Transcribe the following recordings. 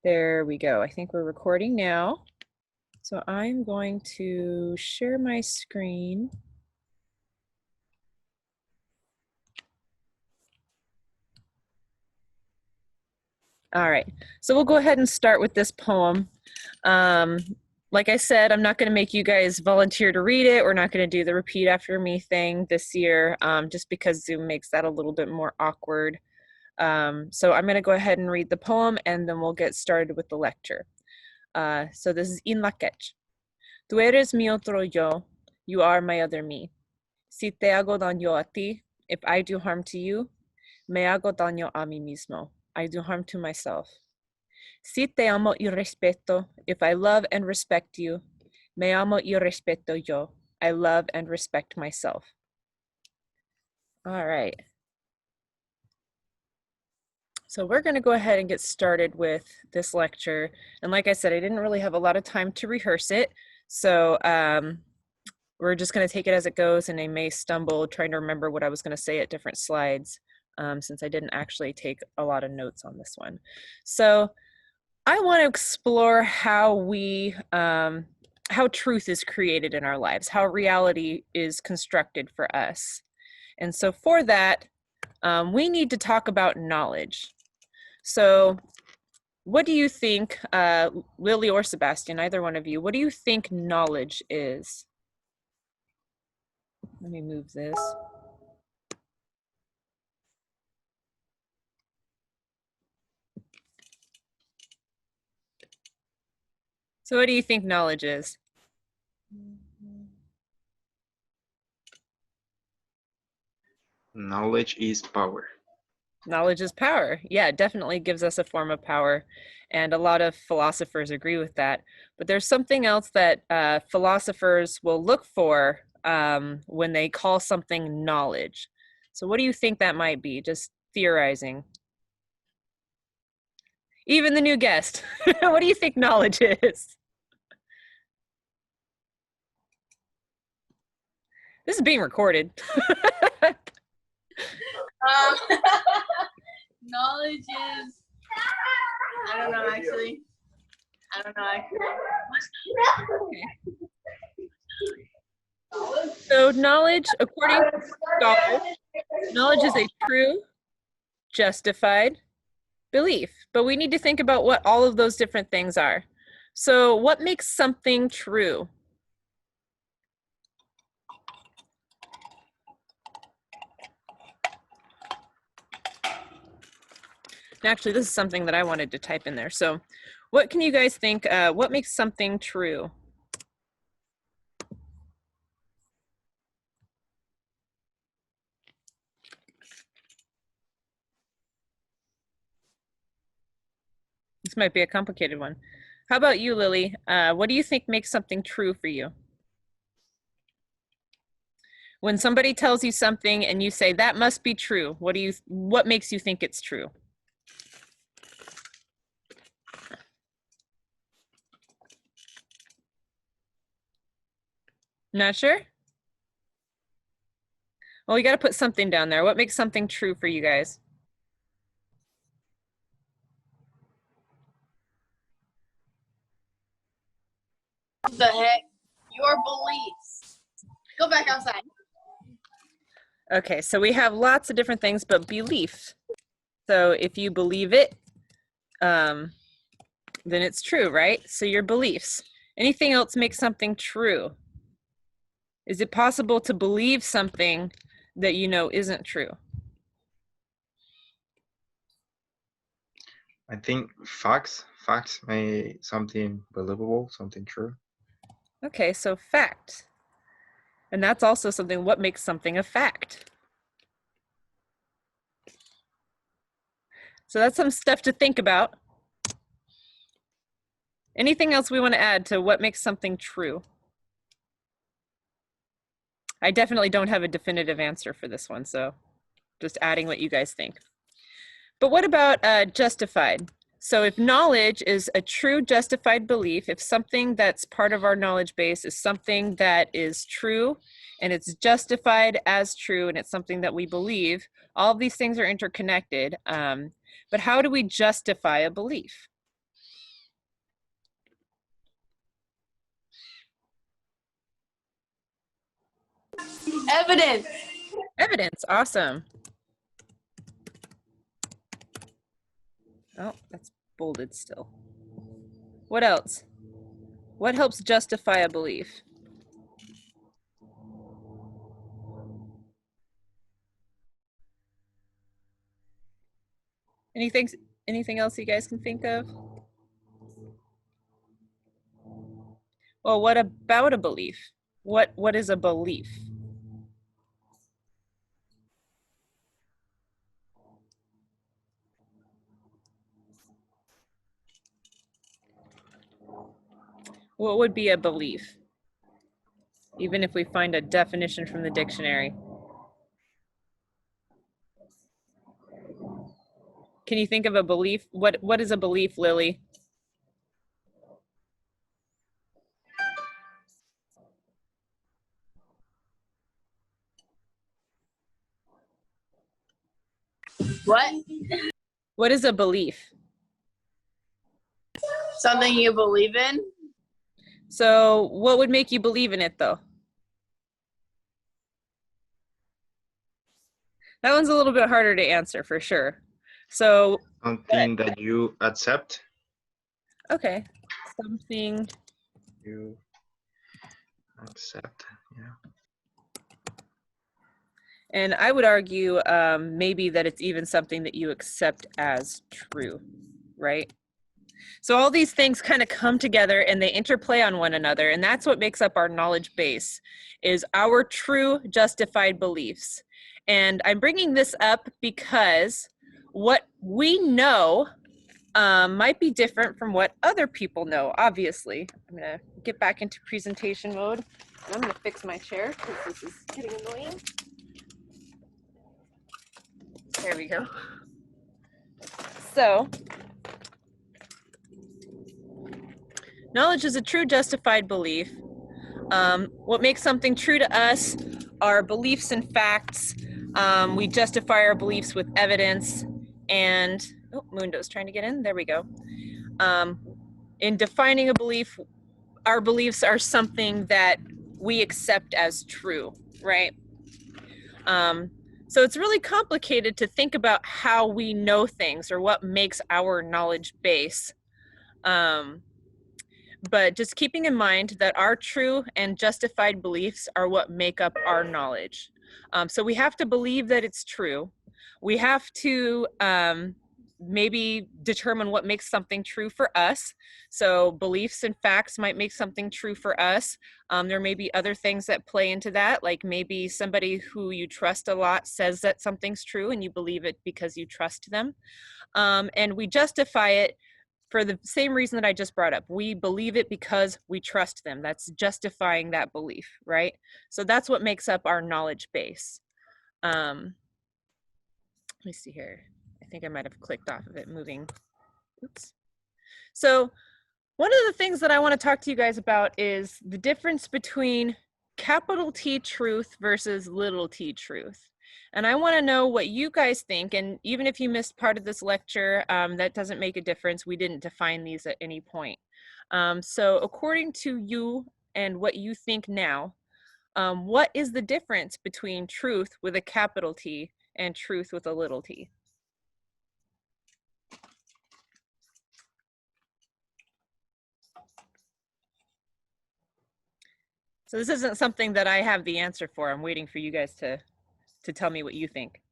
There we go. I think we're recording now. So I'm going to share my screen. All right, so we'll go ahead and start with this poem. Like I said, I'm not going to make you guys volunteer to read it. We're not going to do the repeat after me thing this year, just because Zoom makes that a little bit more awkward. So I'm going to go ahead and read the poem, and then we'll get started with the lecture. So this is In la Quech. Tú eres mi otro yo, you are my other me. Si te hago daño a ti, if I do harm to you, me hago daño a mí mismo. I do harm to myself. Si te amo y respeto, if I love and respect you, me amo y respeto yo. I love and respect myself. All right. So we're going to go ahead and get started with this lecture. And like I said, I didn't really have a lot of time to rehearse it. So we're just going to take it as it goes, and I may stumble trying to remember what I was going to say at different slides, since I didn't actually take a lot of notes on this one. So I want to explore how truth is created in our lives, how reality is constructed for us. And so for that, we need to talk about knowledge. So what do you think, Lily or Sebastian, either one of you, what do you think knowledge is? Let me move this. So what do you think knowledge is? Knowledge is power. Knowledge is power. Yeah, it definitely gives us a form of power. And a lot of philosophers agree with that. But there's something else that philosophers will look for when they call something knowledge. So what do you think that might be? Just theorizing. Even the new guest. What do you think knowledge is? This is being recorded. Knowledge is, I don't know actually. So knowledge, according to scholars, knowledge is a true, justified belief. But we need to think about what all of those different things are. So what makes something true? Actually, this is something that I wanted to type in there. So what can you guys think, what makes something true? This might be a complicated one. How about you, Lily? What do you think makes something true for you? When somebody tells you something and you say, that must be true, what makes you think it's true? Not sure? Well, we got to put something down there. What makes something true for you guys? The heck? Your beliefs. Go back outside. Okay, so we have lots of different things, but belief. So if you believe it, then it's true, right? So your beliefs. Anything else makes something true? Is it possible to believe something that you know isn't true? I think facts make something believable, something true. Okay, so fact. And that's also something, what makes something a fact? So that's some stuff to think about. Anything else we want to add to what makes something true? I definitely don't have a definitive answer for this one, so just adding what you guys think. But what about justified? So if knowledge is a true justified belief, if something that's part of our knowledge base is something that is true and it's justified as true and it's something that we believe, all of these things are interconnected. But how do we justify a belief? Evidence. Evidence, awesome. Oh, that's bolded still. What else? What helps justify a belief? Anything else you guys can think of? Well, what about a belief? What is a belief? What would be a belief? Even if we find a definition from the dictionary. Can you think of a belief? What is a belief, Lily? What? What is a belief? Something you believe in? So what would make you believe in it though? That one's a little bit harder to answer for sure. So, Something that you accept. okay, something You accept. Yeah. And I would argue maybe that it's even something that you accept as true, right? So all these things kind of come together and they interplay on one another. And that's what makes up our knowledge base, is our true justified beliefs. And I'm bringing this up because what we know might be different from what other people know, obviously. I'm going to get back into presentation mode. And I'm going to fix my chair because this is getting annoying. There we go. So, knowledge is a true justified belief. What makes something true to us are beliefs and facts. We justify our beliefs with evidence. And, oh, Mundo's trying to get in. There we go. In defining a belief, our beliefs are something that we accept as true, right? So it's really complicated to think about how we know things or what makes our knowledge base. But just keeping in mind that our true and justified beliefs are what make up our knowledge. So we have to believe that it's true. We have to maybe determine what makes something true for us. So beliefs and facts might make something true for us. There may be other things that play into that, like maybe somebody who you trust a lot says that something's true and you believe it because you trust them. And we justify it for the same reason that I just brought up. We believe it because we trust them. That's justifying that belief, right? So that's what makes up our knowledge base. Let me see here. I think I might have clicked off of it, moving. Oops. So one of the things that I want to talk to you guys about is the difference between capital T truth versus little t truth. And I want to know what you guys think. And even if you missed part of this lecture, that doesn't make a difference. We didn't define these at any point. So according to you and what you think now, what is the difference between truth with a capital T and truth with a little t? So this isn't something that I have the answer for. I'm waiting for you guys to tell me what you think.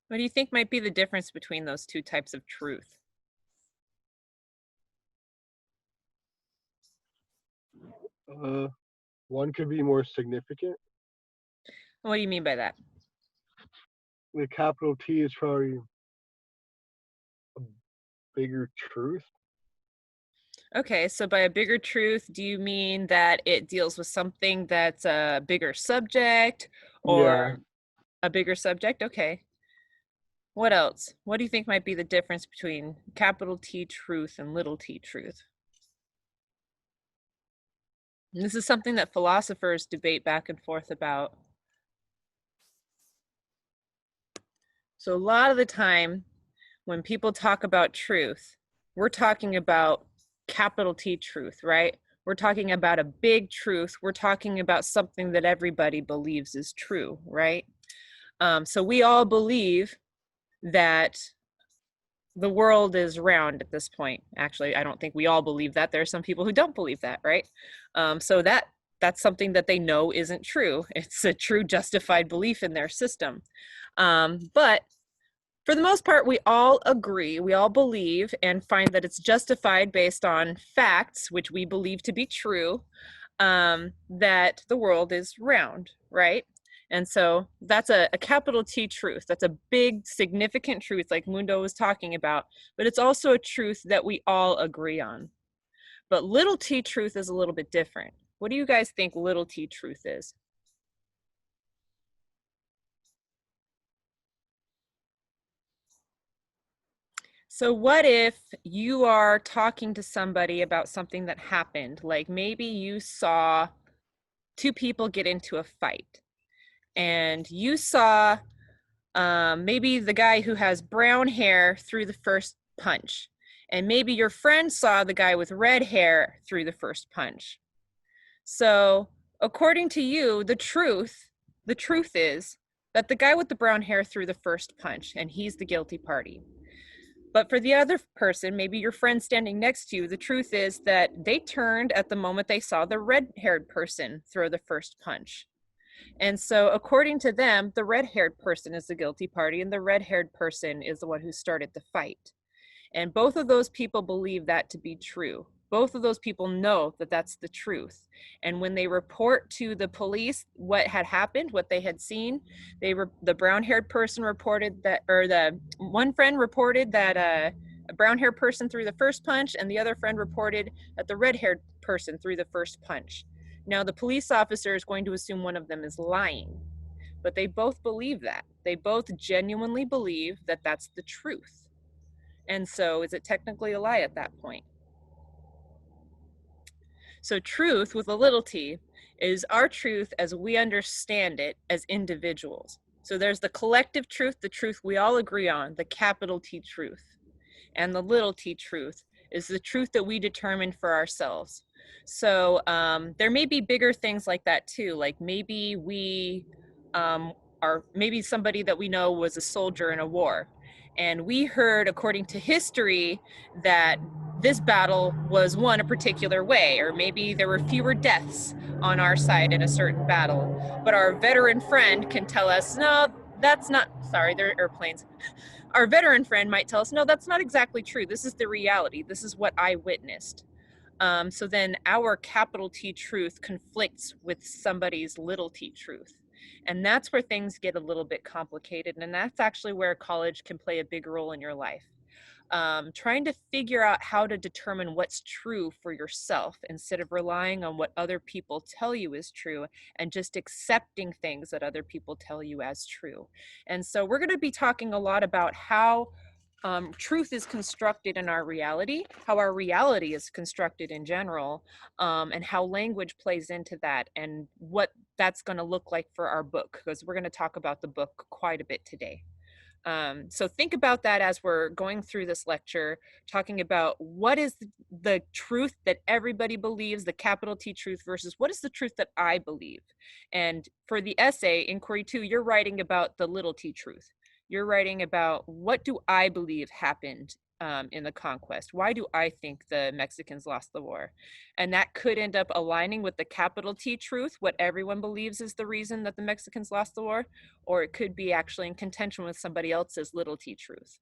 What do you think might be the difference between those two types of truth? One could be more significant. What do you mean by that? The capital T is probably a bigger truth. Okay, so by a bigger truth, do you mean that it deals with something that's a bigger subject or a bigger subject? Okay. What else? What do you think might be the difference between capital T truth and little t truth? And this is something that philosophers debate back and forth about. So a lot of the time, when people talk about truth, we're talking about capital T truth, right? We're talking about a big truth. We're talking about something that everybody believes is true, right? So we all believe that the world is round at this point. Actually, I don't think we all believe that. There are some people who don't believe that, right? So that's something that they know isn't true. It's a true justified belief in their system. But for the most part, we all agree, we all believe and find that it's justified based on facts, which we believe to be true, that the world is round, right? And so that's a capital T truth. That's a big, significant truth like Mundo was talking about, but it's also a truth that we all agree on. But little t truth is a little bit different. What do you guys think little t truth is? So what if you are talking to somebody about something that happened? Like maybe you saw two people get into a fight and you saw maybe the guy who has brown hair threw the first punch, and maybe your friend saw the guy with red hair threw the first punch. So according to you, the truth is that the guy with the brown hair threw the first punch and he's the guilty party. But for the other person, maybe your friend standing next to you, the truth is that they turned at the moment they saw the red-haired person throw the first punch. And so according to them, the red-haired person is the guilty party and the red-haired person is the one who started the fight. And both of those people believe that to be true. Both of those people know that that's the truth. And when they report to the police what had happened, what they had seen, the brown-haired person reported that, or the one friend reported that a brown-haired person threw the first punch, and the other friend reported that the red-haired person threw the first punch. Now, the police officer is going to assume one of them is lying, but they both believe that. They both genuinely believe that that's the truth. And so is it technically a lie at that point? So truth with a little t is our truth as we understand it as individuals. So there's the collective truth, the truth we all agree on, the capital T truth. And the little t truth is the truth that we determine for ourselves. So there may be bigger things like that too. Like maybe we maybe somebody that we know was a soldier in a war. And we heard, according to history, that this battle was won a particular way, or maybe there were fewer deaths on our side in a certain battle. But our veteran friend can tell us, no, that's not, sorry, they're airplanes. Our veteran friend might tell us, no, that's not exactly true. This is the reality. This is what I witnessed. So then our capital T truth conflicts with somebody's little t truth. And that's where things get a little bit complicated. And that's actually where college can play a big role in your life. Trying to figure out how to determine what's true for yourself instead of relying on what other people tell you is true and just accepting things that other people tell you as true. And so we're going to be talking a lot about how truth is constructed in our reality, how our reality is constructed in general, and how language plays into that and what that's going to look like for our book, because we're going to talk about the book quite a bit today. So think about that as we're going through this lecture, talking about what is the truth that everybody believes, the capital T truth, versus what is the truth that I believe. And for the essay, Inquiry 2, you're writing about the little t truth. You're writing about what do I believe happened in the conquest? Why do I think the Mexicans lost the war? And that could end up aligning with the capital T truth, what everyone believes is the reason that the Mexicans lost the war, or it could be actually in contention with somebody else's little t truth.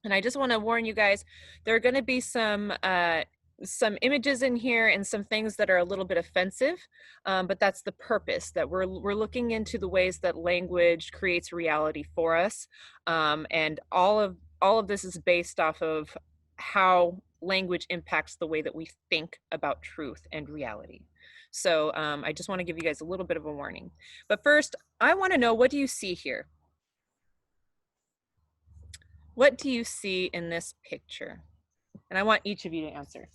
And I just want to warn you guys, there are going to be some images in here and some things that are a little bit offensive, but that's the purpose, that we're looking into the ways that language creates reality for us, and all of this is based off of how language impacts the way that we think about truth and reality. So I just want to give you guys a little bit of a warning. But first, I want to know, what do you see here? What do you see in this picture? And I want each of you to answer.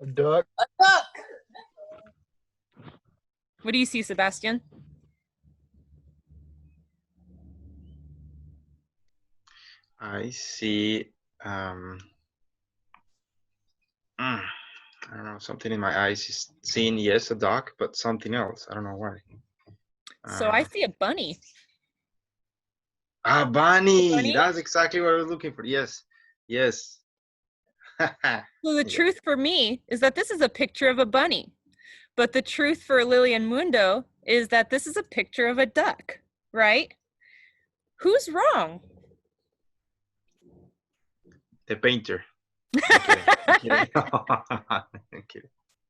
A duck. A duck. What do you see, Sebastian? I see, I don't know, something in my eyes is seeing, yes, a dog, but something else. I don't know why. So I see a bunny. Bunny. Bunny? That's exactly what I was looking for. Yes. Yes. So the Yeah. truth for me is that this is a picture of a bunny. But the truth for Lily and Mundo is that this is a picture of a duck, right? Who's wrong? The painter. I'm kidding. I'm kidding. I'm kidding.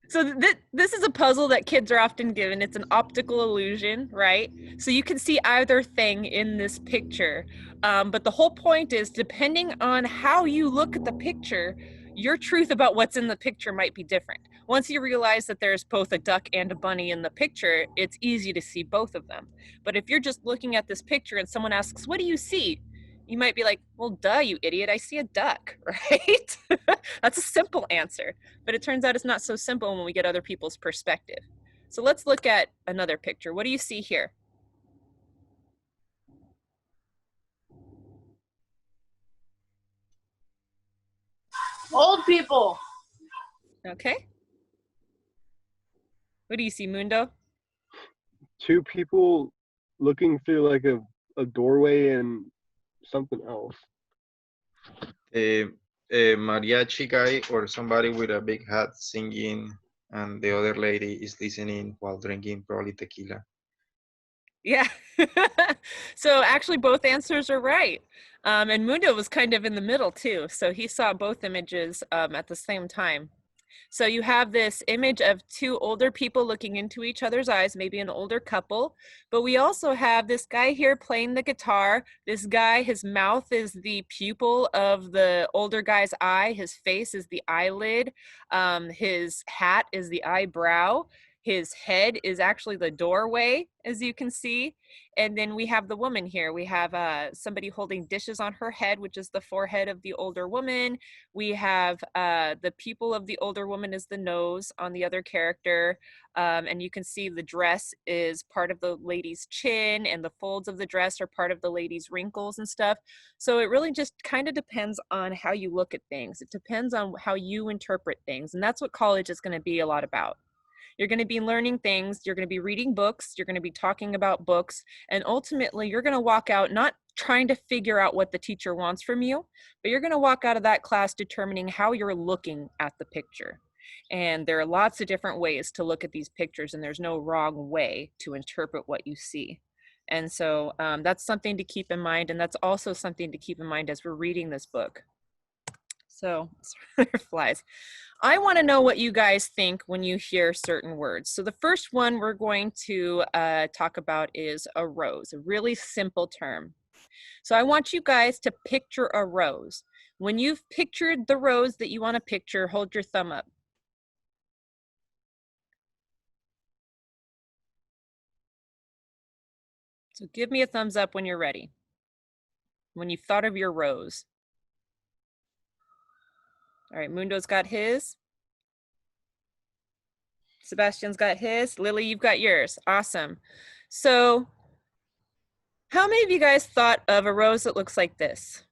So this is a puzzle that kids are often given. It's an optical illusion, right? So you can see either thing in this picture. But the whole point is, depending on how you look at the picture, your truth about what's in the picture might be different. Once you realize that there's both a duck and a bunny in the picture, it's easy to see both of them. But if you're just looking at this picture and someone asks, "What do you see?" You might be like, "Well, duh, you idiot, I see a duck," right? That's a simple answer. But it turns out it's not so simple when we get other people's perspective. So let's look at another picture. What do you see here? Old people. Okay. What do you see, Mundo? Two people looking through like a doorway and something else. A mariachi guy or somebody with a big hat singing, and the other lady is listening while drinking probably tequila. Yeah. So actually both answers are right. And Mundo was kind of in the middle too. So he saw both images at the same time. So you have this image of two older people looking into each other's eyes, maybe an older couple. But we also have this guy here playing the guitar. This guy, his mouth is the pupil of the older guy's eye. His face is the eyelid. His hat is the eyebrow. His head is actually the doorway, as you can see. And then we have the woman here. We have somebody holding dishes on her head, which is the forehead of the older woman. We have the pupil of the older woman is the nose on the other character. And you can see the dress is part of the lady's chin, and the folds of the dress are part of the lady's wrinkles and stuff. So it really just kind of depends on how you look at things. It depends on how you interpret things. And that's what college is going to be a lot about. You're going to be learning things, you're going to be reading books, you're going to be talking about books, and ultimately you're going to walk out not trying to figure out what the teacher wants from you, but you're going to walk out of that class determining how you're looking at the picture. And there are lots of different ways to look at these pictures, and there's no wrong way to interpret what you see. And so that's something to keep in mind, and that's also something to keep in mind as we're reading this book. So, flies. I want to know what you guys think when you hear certain words. So the first one we're going to talk about is a rose, a really simple term. So I want you guys to picture a rose. When you've pictured the rose that you want to picture, hold your thumb up. So give me a thumbs up when you're ready. When you've thought of your rose. All right, Mundo's got his. Sebastian's got his. Lily, you've got yours. Awesome. So how many of you guys thought of a rose that looks like this?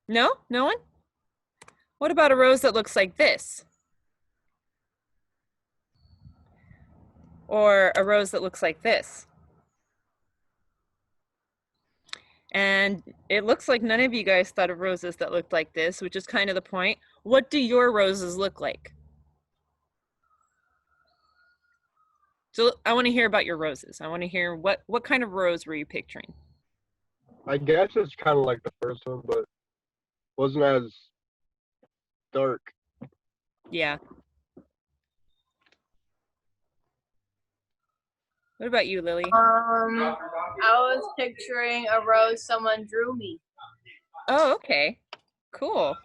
No? No one? What about a rose that looks like this? Or a rose that looks like this? And it looks like none of you guys thought of roses that looked like this, which is kind of the point. What do your roses look like? So I want to hear about your roses. I want to hear what kind of rose were you picturing? I guess it's kind of like the first one, but wasn't as dark. Yeah. What about you, Lily? I was picturing a rose someone drew me. Oh, okay. Cool.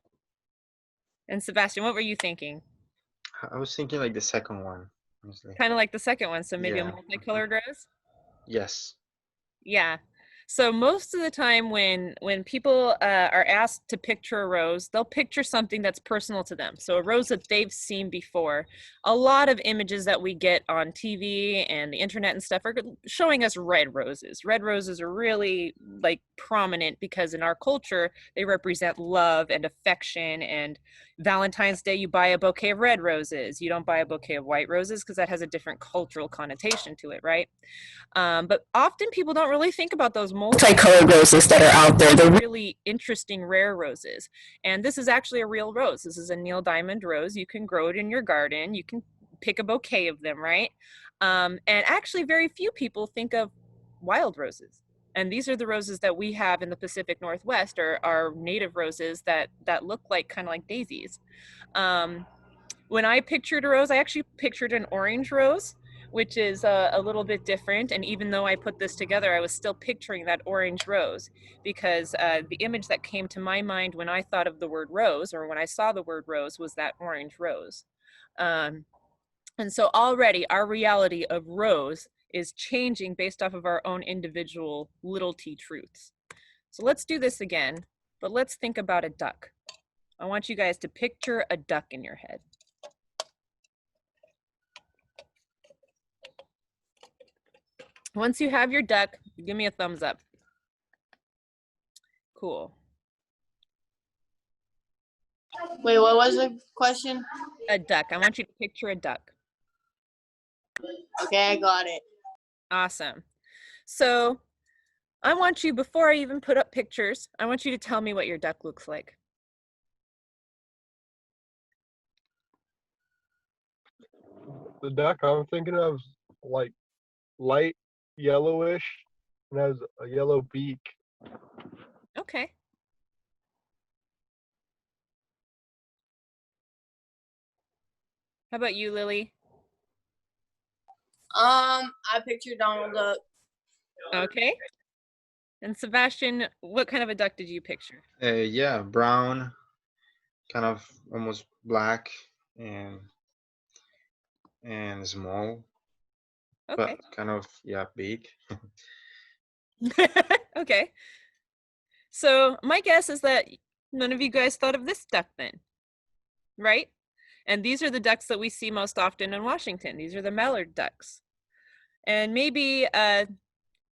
And Sebastian, what were you thinking? I was thinking like the second one, honestly. Kind of like the second one, so maybe a Yeah. multicolored rose? Yes. Yeah. So most of the time when people are asked to picture a rose, they'll picture something that's personal to them. So a rose that they've seen before. A lot of images that we get on TV and the internet and stuff are showing us red roses. Red roses are really like prominent because in our culture, they represent love and affection. And Valentine's Day, you buy a bouquet of red roses. You don't buy a bouquet of white roses because that has a different cultural connotation to it, right? But often people don't really think about those multicolored roses that are out there. They're really interesting, rare roses. And this is actually a real rose. This is a Neil Diamond rose. You can grow it in your garden. You can pick a bouquet of them, right? And actually, very few people think of wild roses. And these are the roses that we have in the Pacific Northwest, or are native roses that look like kind of like daisies. When I pictured a rose, I actually pictured an orange rose, which is a little bit different. And even though I put this together, I was still picturing that orange rose because the image that came to my mind when I thought of the word rose, or when I saw the word rose, was that orange rose. And so already our reality of rose is changing based off of our own individual little t truths. So let's do this again, but let's think about a duck. I want you guys to picture a duck in your head. Once you have your duck, give me a thumbs up. Cool. Wait, what was the question? A duck. I want you to picture a duck. Okay, I got it. Awesome. So I want you, before I even put up pictures, I want you to tell me what your duck looks like. The duck I'm thinking of is like light yellowish and has a yellow beak. Okay. How about you, Lily? I pictured Donald Duck. Okay. And Sebastian, what kind of a duck did you picture? Yeah, brown, kind of almost black, and small, Okay. but kind of, yeah, big. Okay. So my guess is that none of you guys thought of this duck then, right? And these are the ducks that we see most often in Washington. These are the mallard ducks. And maybe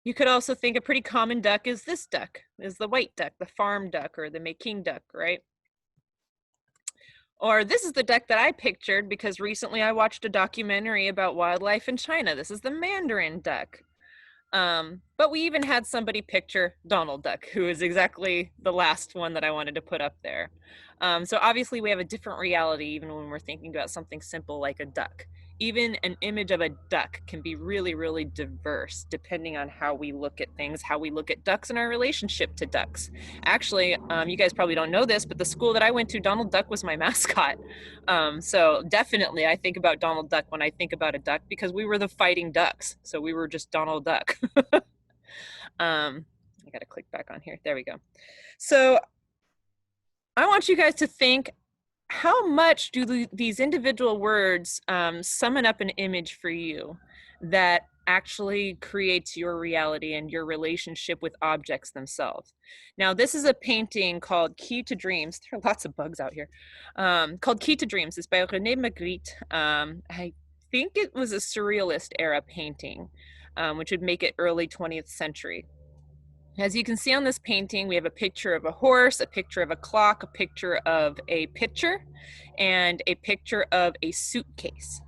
you could also think a pretty common duck is this duck, is the white duck, the farm duck, or the Making duck, right? Or this is the duck that I pictured because recently I watched a documentary about wildlife in China. This is the Mandarin duck. But we even had somebody picture Donald Duck, who is exactly the last one that I wanted to put up there. So obviously we have a different reality even when we're thinking about something simple like a duck. Even an image of a duck can be really, really diverse depending on how we look at things, how we look at ducks and our relationship to ducks. Actually, you guys probably don't know this, but the school that I went to, Donald Duck was my mascot. So definitely I think about Donald Duck when I think about a duck because we were the fighting ducks. So we were just Donald Duck. I got to click back on here. There we go. So I want you guys to think, how much do these individual words summon up an image for you that actually creates your reality and your relationship with objects themselves? Now, this is a painting called Key to Dreams. There are lots of bugs out here. Called Key to Dreams. It's by René Magritte. I think it was a surrealist era painting, which would make it early 20th century. As you can see on this painting, we have a picture of a horse, a picture of a clock, a picture of a pitcher, and a picture of a suitcase.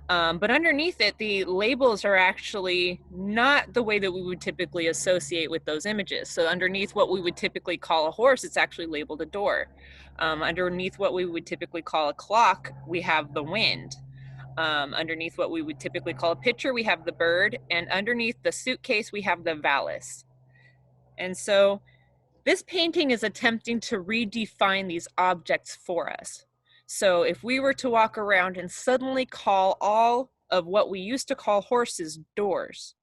But underneath it, the labels are actually not the way that we would typically associate with those images. So underneath what we would typically call a horse, it's actually labeled a door. Underneath what we would typically call a clock, we have the wind. Underneath what we would typically call a pitcher, we have the bird. And underneath the suitcase, we have the valise. And so this painting is attempting to redefine these objects for us. So if we were to walk around and suddenly call all of what we used to call horses doors,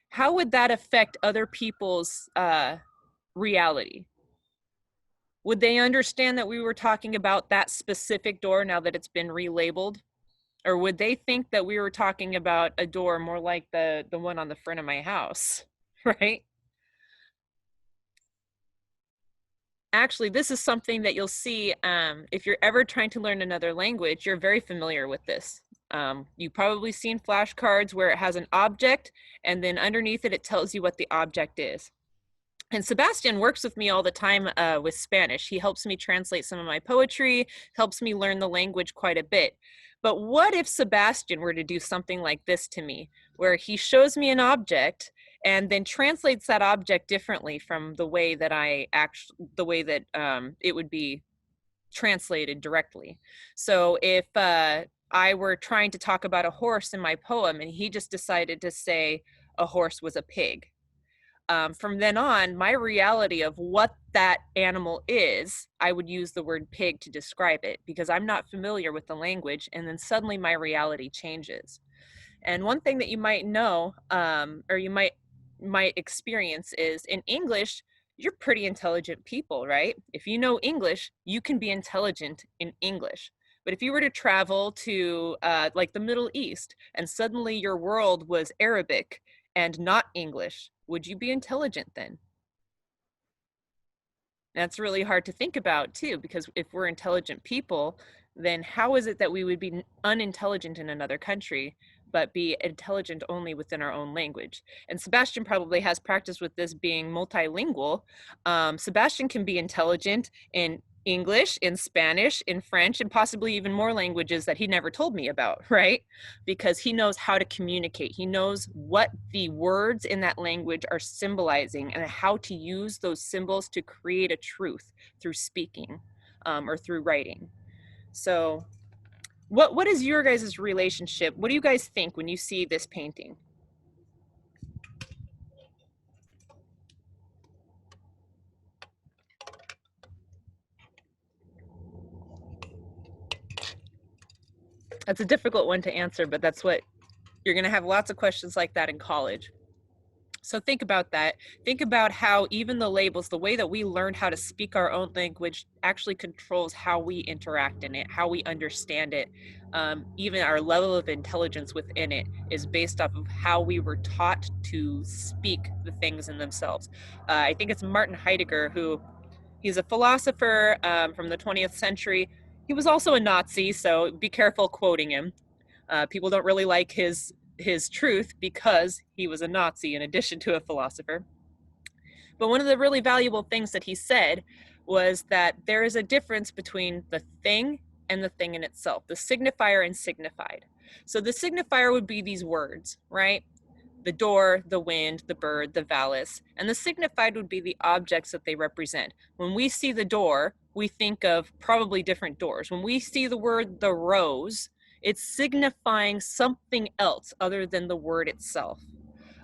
how would that affect other people's reality? Would they understand that we were talking about that specific door now that it's been relabeled? Or would they think that we were talking about a door more like the one on the front of my house, right? actually, this is something that you'll see if you're ever trying to learn another language. You're very familiar with this. You've probably seen flashcards where it has an object, and then underneath it, it tells you what the object is. And Sebastian works with me all the time with Spanish. He helps me translate some of my poetry, helps me learn the language quite a bit. But what if Sebastian were to do something like this to me, where he shows me an object and then translates that object differently from the way that it would be translated directly. So if I were trying to talk about a horse in my poem and he just decided to say a horse was a pig, from then on, my reality of what that animal is, I would use the word pig to describe it because I'm not familiar with the language, and then suddenly my reality changes. And one thing that you might know, or you might experience, is in English, you're pretty intelligent people, right? If you know English, you can be intelligent in English. But if you were to travel to like the Middle East and suddenly your world was Arabic and not English, would you be intelligent then? That's really hard to think about too, because if we're intelligent people, then how is it that we would be unintelligent in another country, but be intelligent only within our own language? And Sebastian probably has practice with this being multilingual. Sebastian can be intelligent in English, in Spanish, in French, and possibly even more languages that he never told me about, right? Because he knows how to communicate. He knows what the words in that language are symbolizing and how to use those symbols to create a truth through speaking or through writing. So what is your guys' relationship? What do you guys think when you see this painting? That's a difficult one to answer, but that's what you're going to have, lots of questions like that in college. So think about that. Think about how even the labels, the way that we learned how to speak our own language actually controls how we interact in it, how we understand it. Even our level of intelligence within it is based off of how we were taught to speak the things in themselves. I think it's Martin Heidegger, who he's a philosopher from the 20th century. He was also a Nazi, so be careful quoting him. People don't really like his truth because he was a Nazi in addition to a philosopher. But one of the really valuable things that he said was that there is a difference between the thing and the thing in itself, the signifier and signified. So the signifier would be these words, right? The door, the wind, the bird, the vallis, and the signified would be the objects that they represent. When we see the door, we think of probably different doors. When we see the word the rose, it's signifying something else other than the word itself.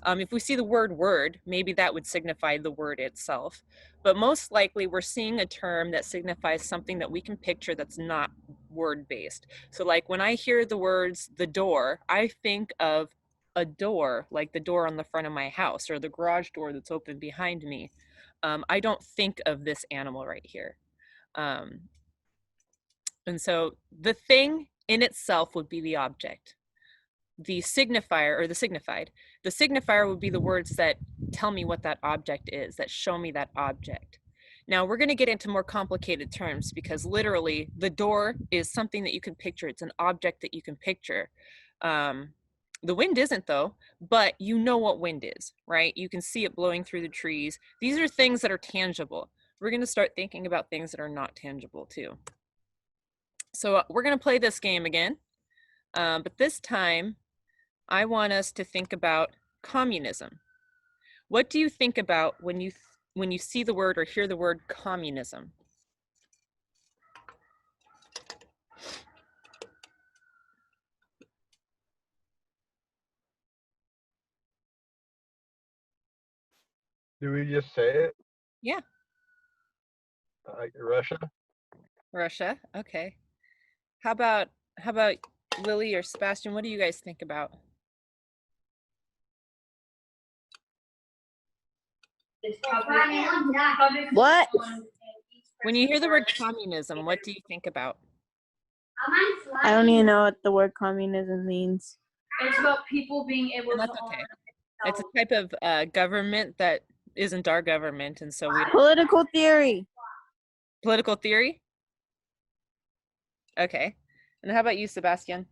If we see the word, maybe that would signify the word itself. But most likely we're seeing a term that signifies something that we can picture that's not word-based. So like when I hear the words the door, I think of a door, like the door on the front of my house or the garage door that's open behind me. I don't think of this animal right here. And so the thing in itself would be the object. The signifier or the signifier would be the words that tell me what that object is, that show me that object. Now we're going to get into more complicated terms because literally the door is something that you can picture. It's an object that you can picture. The wind isn't though, but you know what wind is, right? You can see it blowing through the trees. These are things that are tangible. We're going to start thinking about things that are not tangible too. So we're going to play this game again, but this time I want us to think about communism. What do you think about when you see the word or hear the word communism? Do we just say it? Yeah. Like Russia? Russia. Okay. How about Lily or Sebastian? What do you guys think about? What? When you hear the word communism, what do you think about? I don't even know what the word communism means. It's about people being able And to that's okay. own It's a type of government that isn't our government, and so we don't. Political theory. Political theory? Okay. And how about you, Sebastian?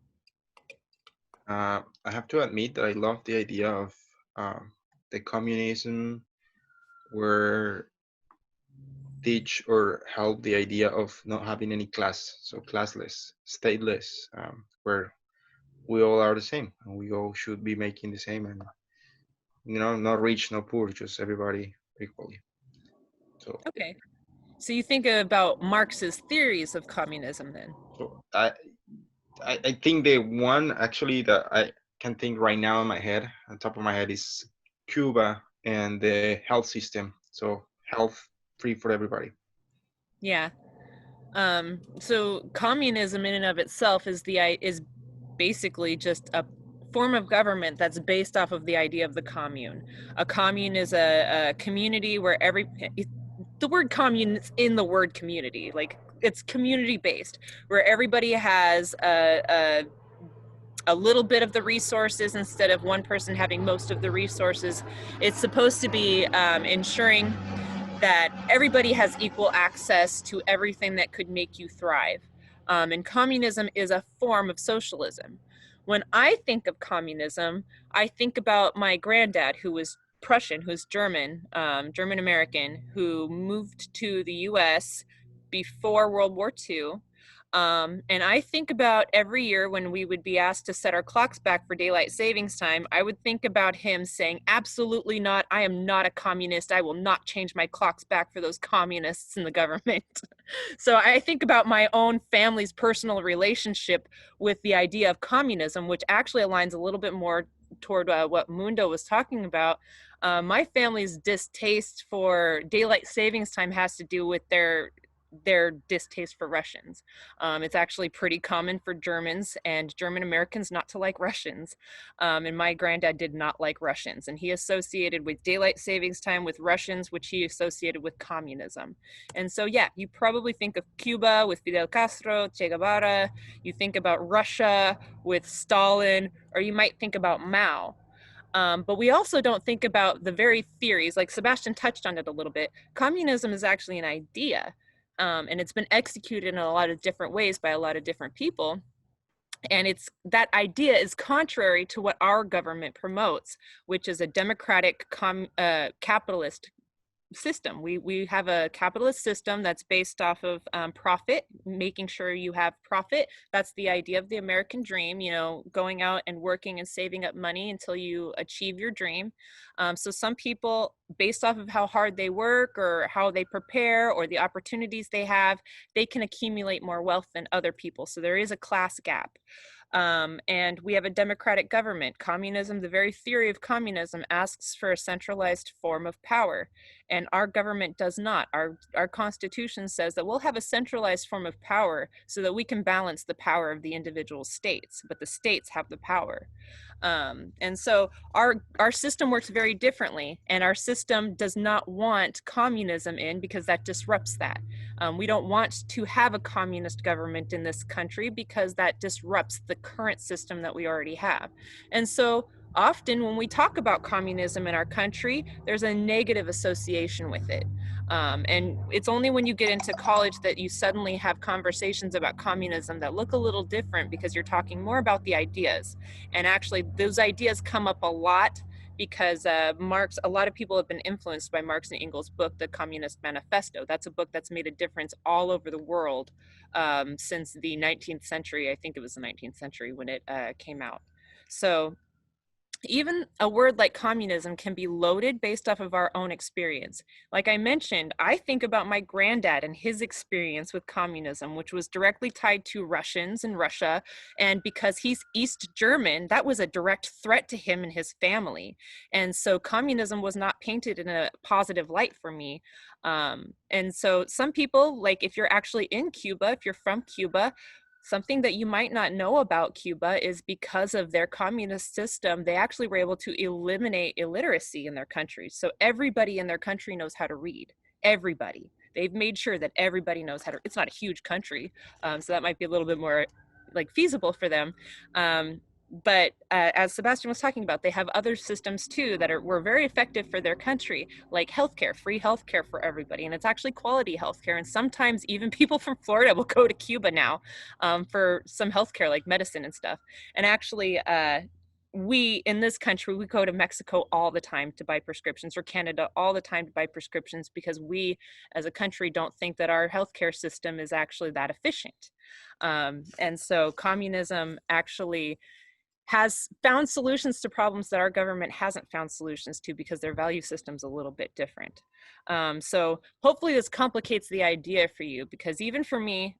I have to admit that I love the idea of the communism where teach or help the idea of not having any class, so classless, stateless, where we all are the same and we all should be making the same, and not rich, no poor, just everybody equally. So, Okay. So you think about Marx's theories of communism then? so I think the one actually that I can think right now in my head, on top of my head, is Cuba and the health system. So health free for everybody. Yeah. So communism in and of itself is basically just a form of government that's based off of the idea of the commune. A commune is a community where the word commune is in the word community, like it's community based, where everybody has a little bit of the resources instead of one person having most of the resources. It's supposed to be ensuring that everybody has equal access to everything that could make you thrive. And communism is a form of socialism. When I think of communism, I think about my granddad, who was Prussian, who's German, German American, who moved to the US before World War II. And I think about every year when we would be asked to set our clocks back for daylight savings time, I would think about him saying, absolutely not. I am not a communist. I will not change my clocks back for those communists in the government. So I think about my own family's personal relationship with the idea of communism, which actually aligns a little bit more toward what Mundo was talking about. My family's distaste for daylight savings time has to do with their distaste for Russians. It's actually pretty common for Germans and German Americans not to like Russians. And my granddad did not like Russians. And he associated with daylight savings time with Russians, which he associated with communism. And so, yeah, you probably think of Cuba with Fidel Castro, Che Guevara. You think about Russia with Stalin, or you might think about Mao. But we also don't think about the very theories, like Sebastian touched on it a little bit. Communism is actually an idea, and it's been executed in a lot of different ways by a lot of different people. And that idea is contrary to what our government promotes, which is a democratic capitalist system. We have a capitalist system that's based off of profit, making sure you have profit. That's the idea of the American dream, going out and working and saving up money until you achieve your dream. So some people, based off of how hard they work or how they prepare or the opportunities they have, they can accumulate more wealth than other people. So there is a class gap. And we have a democratic government. Communism, the very theory of communism, asks for a centralized form of power, and our government does not. Our Constitution says that we'll have a centralized form of power so that we can balance the power of the individual states, but the states have the power. And so our system works very differently, and our system does not want communism in because that disrupts that. We don't want to have a communist government in this country because that disrupts the current system that we already have. And so often when we talk about communism in our country, there's a negative association with it. And it's only when you get into college that you suddenly have conversations about communism that look a little different because you're talking more about the ideas. And actually, those ideas come up a lot because Marx, a lot of people have been influenced by Marx and Engels' book, The Communist Manifesto. That's a book that's made a difference all over the world since the 19th century. I think it was the 19th century when it came out. So even a word like communism can be loaded based off of our own experience. Like I mentioned, I think about my granddad and his experience with communism, which was directly tied to Russians and Russia. And because he's East German, that was a direct threat to him and his family. And so communism was not painted in a positive light for me. And so some people, like if you're actually in Cuba, if you're from Cuba, something that you might not know about Cuba is because of their communist system, they actually were able to eliminate illiteracy in their country. So everybody in their country knows how to read. Everybody. They've made sure that everybody knows how to. It's not a huge country, so that might be a little bit more like feasible for them. but as Sebastian was talking about, they have other systems too that were very effective for their country, like healthcare, free healthcare for everybody, and it's actually quality healthcare. And sometimes even people from Florida will go to Cuba now for some healthcare, like medicine and stuff. And actually, we in this country, we go to Mexico all the time to buy prescriptions, or Canada all the time to buy prescriptions, because we as a country don't think that our healthcare system is actually that efficient. And so communism actually has found solutions to problems that our government hasn't found solutions to, because their value system's a little bit different. So hopefully this complicates the idea for you, because even for me,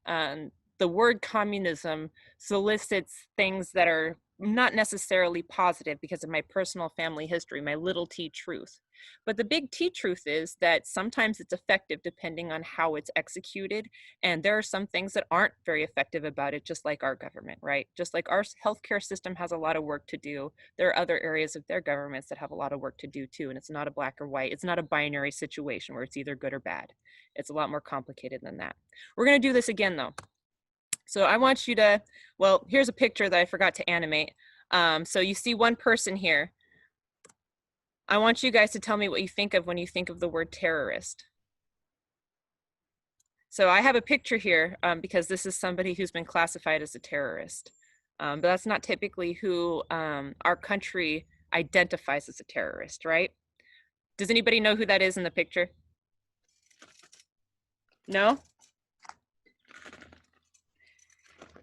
the word communism solicits things that are not necessarily positive because of my personal family history, my little t truth. But the big T truth is that sometimes it's effective depending on how it's executed. And there are some things that aren't very effective about it, just like our government, right? Just like our healthcare system has a lot of work to do, there are other areas of their governments that have a lot of work to do too. And it's not a black or white, it's not a binary situation where it's either good or bad. It's a lot more complicated than that. We're gonna do this again though. So I want you to, well, here's a picture that I forgot to animate. So you see one person here. I want you guys to tell me what you think of when you think of the word terrorist. So I have a picture here because this is somebody who's been classified as a terrorist. But that's not typically who our country identifies as a terrorist, right? Does anybody know who that is in the picture? No?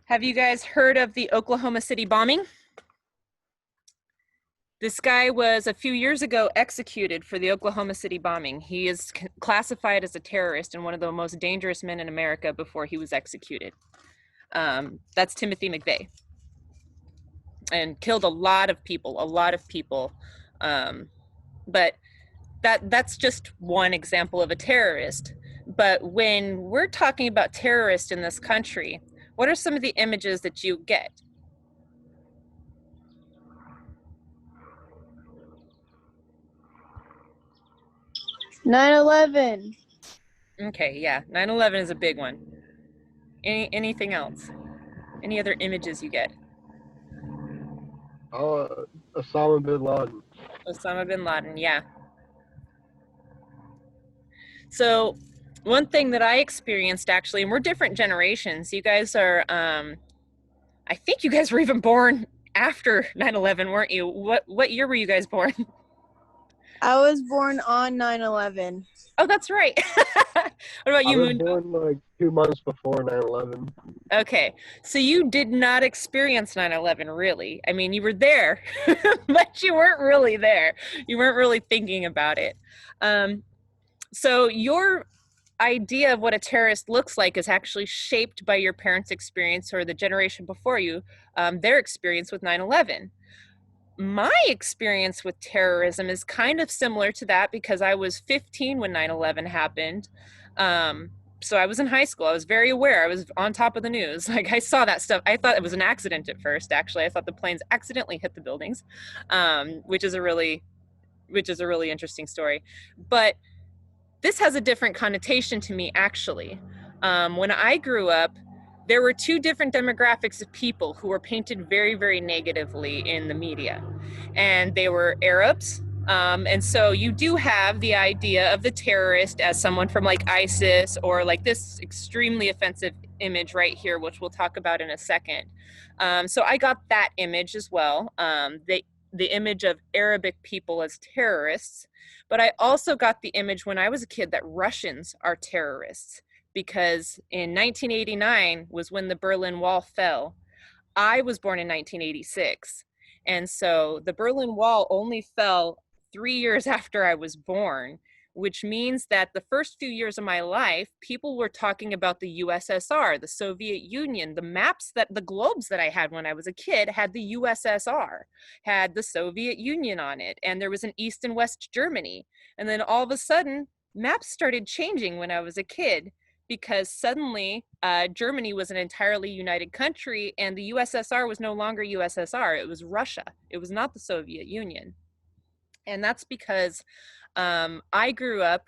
Have you guys heard of the Oklahoma City bombing? This guy was a few years ago executed for the Oklahoma City bombing. He is classified as a terrorist and one of the most dangerous men in America before he was executed. That's Timothy McVeigh, and killed a lot of people. But that's just one example of a terrorist. But when we're talking about terrorists in this country, what are some of the images that you get? 9/11. Okay, yeah, 9/11 is a big one. Anything else? Any other images you get? Osama bin Laden. Osama bin Laden, yeah. So one thing that I experienced actually, and we're different generations. You guys are, I think you guys were even born after 9/11, weren't you? What year were you guys born? I was born on 9/11. Oh, that's right. What about I you, was Moon? born like 2 months before 9/11. Okay, so you did not experience 9/11, really. I mean, you were there, but you weren't really there. You weren't really thinking about it. So your idea of what a terrorist looks like is actually shaped by your parents' experience, or the generation before you, their experience with 9/11. My experience with terrorism is kind of similar to that, because I was 15 when 9/11 happened. So I was in high school. I was very aware. I was on top of the news. Like, I saw that stuff. I thought it was an accident at first, actually. I thought the planes accidentally hit the buildings, which is a really interesting story. But this has a different connotation to me, actually. When I grew up, there were two different demographics of people who were painted very, very negatively in the media. And they were Arabs. And so you do have the idea of the terrorist as someone from like ISIS, or like this extremely offensive image right here, which we'll talk about in a second. So I got that image as well, the image of Arabic people as terrorists. But I also got the image when I was a kid that Russians are terrorists, because in 1989 was when the Berlin Wall fell. I was born in 1986. And so the Berlin Wall only fell 3 years after I was born, which means that the first few years of my life, people were talking about the USSR, the Soviet Union. The maps, the globes that I had when I was a kid had the USSR, had the Soviet Union on it, and there was an East and West Germany. And then all of a sudden, maps started changing when I was a kid, because suddenly Germany was an entirely united country, and the USSR was no longer USSR, it was Russia. It was not the Soviet Union. And that's because I grew up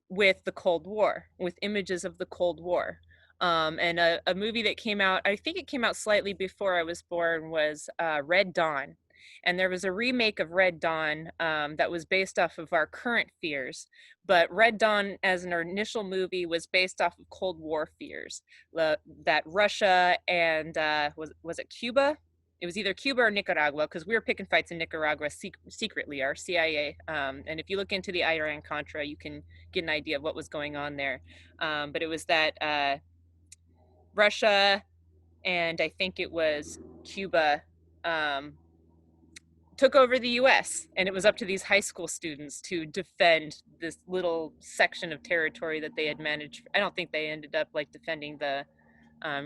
with the Cold War, with images of the Cold War. And a movie that came out, I think it came out slightly before I was born, was Red Dawn. And there was a remake of Red Dawn that was based off of our current fears. But Red Dawn, as an initial movie, was based off of Cold War fears. That Russia and, was it Cuba? It was either Cuba or Nicaragua, because we were picking fights in Nicaragua secretly, our CIA. And if you look into the Iran-Contra, you can get an idea of what was going on there. But it was that Russia and I think it was Cuba took over the US, and it was up to these high school students to defend this little section of territory that they had managed. I don't think they ended up like defending the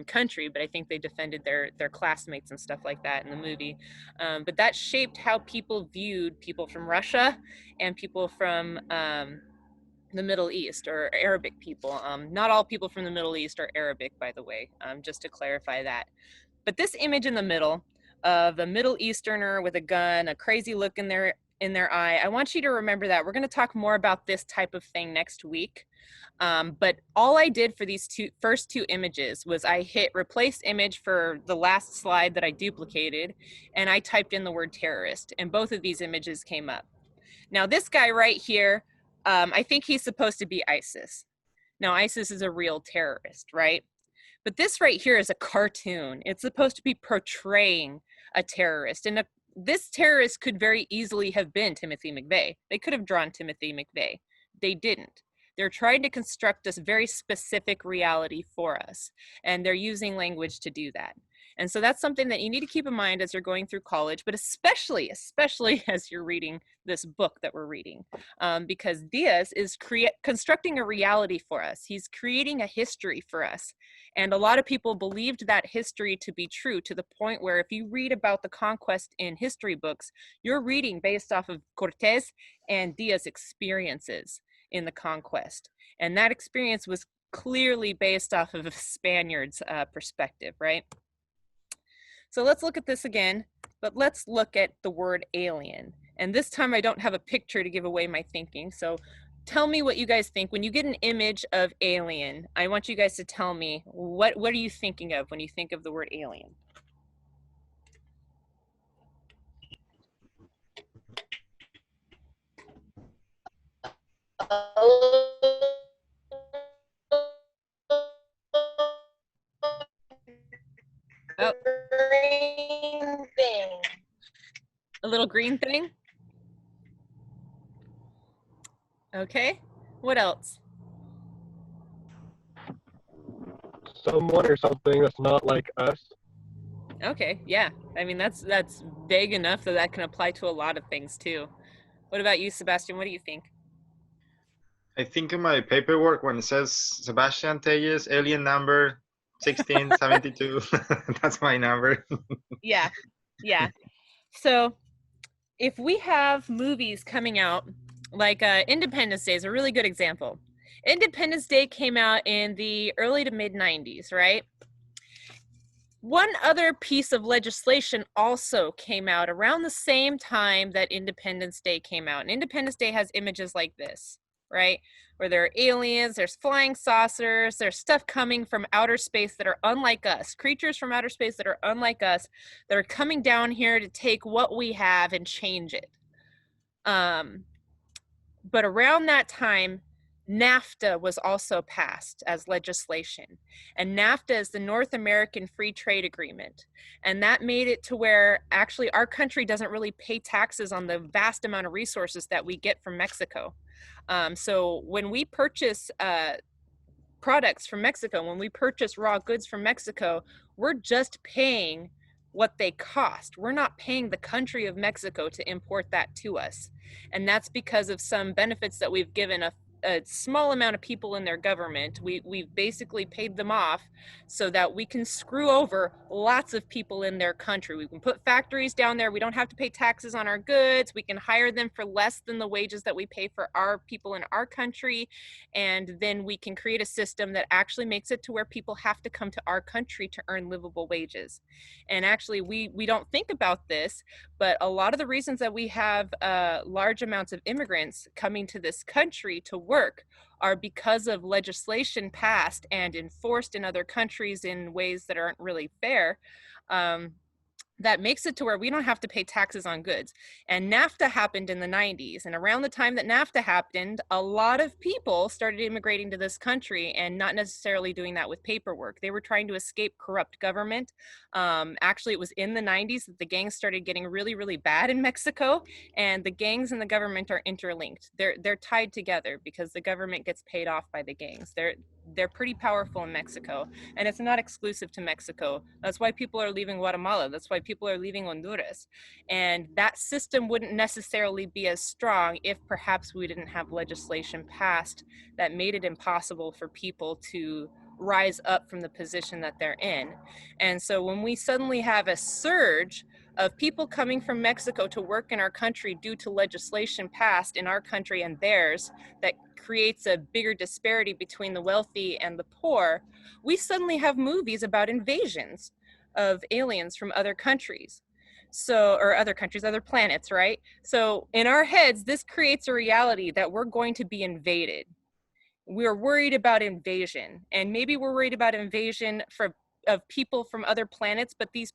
country, but I think they defended their classmates and stuff like that in the movie. But that shaped how people viewed people from Russia and people from the Middle East, or Arabic people. Not all people from the Middle East are Arabic, by the way, just to clarify that. But this image in the middle of a Middle Easterner with a gun, a crazy look in their eye, I want you to remember that. We're going to talk more about this type of thing next week. But all I did for these first two images was I hit replace image for the last slide that I duplicated, and I typed in the word terrorist, and both of these images came up. Now this guy right here, I think he's supposed to be ISIS. Now ISIS is a real terrorist, right? But this right here is a cartoon. It's supposed to be portraying a terrorist. And this terrorist could very easily have been Timothy McVeigh. They could have drawn Timothy McVeigh. They didn't. They're trying to construct this very specific reality for us. And they're using language to do that. And so that's something that you need to keep in mind as you're going through college, but especially as you're reading this book that we're reading, because Diaz is constructing a reality for us. He's creating a history for us. And a lot of people believed that history to be true, to the point where if you read about the conquest in history books, you're reading based off of Cortez and Diaz's experiences in the conquest. And that experience was clearly based off of a Spaniard's perspective, right? So let's look at this again, but let's look at the word alien. And this time I don't have a picture to give away my thinking. So tell me what you guys think. When you get an image of alien, I want you guys to tell me, what are you thinking of when you think of the word alien? Oh. Green thing. A little green thing? Okay, what else? Someone or something that's not like us. Okay, yeah. I mean, that's vague enough that that can apply to a lot of things too. What about you, Sebastian? What do you think? I think in my paperwork when it says Sebastian Telles, alien number 1672, that's my number. Yeah, yeah. So if we have movies coming out, like Independence Day is a really good example. Independence Day came out in the early to mid 90s, right? One other piece of legislation also came out around the same time that Independence Day came out. And Independence Day has images like this, right? Where there are aliens, there's flying saucers, there's stuff coming from outer space that are unlike us, creatures from outer space that are unlike us, that are coming down here to take what we have and change it. But around that time, NAFTA was also passed as legislation. And NAFTA is the North American Free Trade Agreement. And that made it to where actually our country doesn't really pay taxes on the vast amount of resources that we get from Mexico. So when we purchase products from Mexico, when we purchase raw goods from Mexico, we're just paying what they cost. We're not paying the country of Mexico to import that to us. And that's because of some benefits that we've given a small amount of people in their government. We've basically paid them off so that we can screw over lots of people in their country. We can put factories down there. We don't have to pay taxes on our goods. We can hire them for less than the wages that we pay for our people in our country. And then we can create a system that actually makes it to where people have to come to our country to earn livable wages. And actually, we don't think about this, but a lot of the reasons that we have large amounts of immigrants coming to this country to work are because of legislation passed and enforced in other countries in ways that aren't really fair. That makes it to where we don't have to pay taxes on goods. And NAFTA happened in the 90s. And around the time that NAFTA happened, a lot of people started immigrating to this country and not necessarily doing that with paperwork. They were trying to escape corrupt government. Actually, it was in the 90s that the gangs started getting really, really bad in Mexico. And the gangs and the government are interlinked. They're tied together because the government gets paid off by the gangs. They're pretty powerful in Mexico, and it's not exclusive to Mexico. That's why people are leaving Guatemala. That's why people are leaving Honduras. And that system wouldn't necessarily be as strong if perhaps we didn't have legislation passed that made it impossible for people to rise up from the position that they're in. And so when we suddenly have a surge of people coming from Mexico to work in our country due to legislation passed in our country and theirs that creates a bigger disparity between the wealthy and the poor, we suddenly have movies about invasions of aliens from other countries. Or other planets, right? So in our heads, this creates a reality that we're going to be invaded. We're worried about invasion, and maybe we're worried about invasion of people from other planets, but these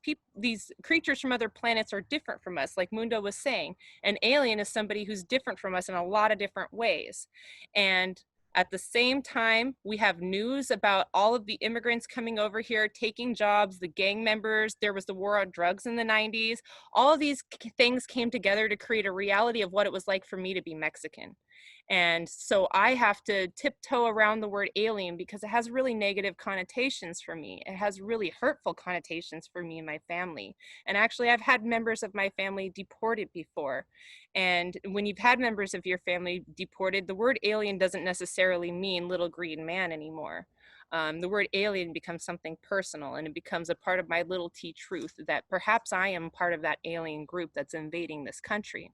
creatures from other planets are different from us, like Mundo was saying. An alien is somebody who's different from us in a lot of different ways. And at the same time, we have news about all of the immigrants coming over here, taking jobs, the gang members. There was the war on drugs in the 90s. All of these things came together to create a reality of what it was like for me to be Mexican. And so I have to tiptoe around the word alien because it has really negative connotations for me. It has really hurtful connotations for me and my family. And actually, I've had members of my family deported before. And when you've had members of your family deported, the word alien doesn't necessarily mean little green man anymore. The word alien becomes something personal, and it becomes a part of my little T truth that perhaps I am part of that alien group that's invading this country.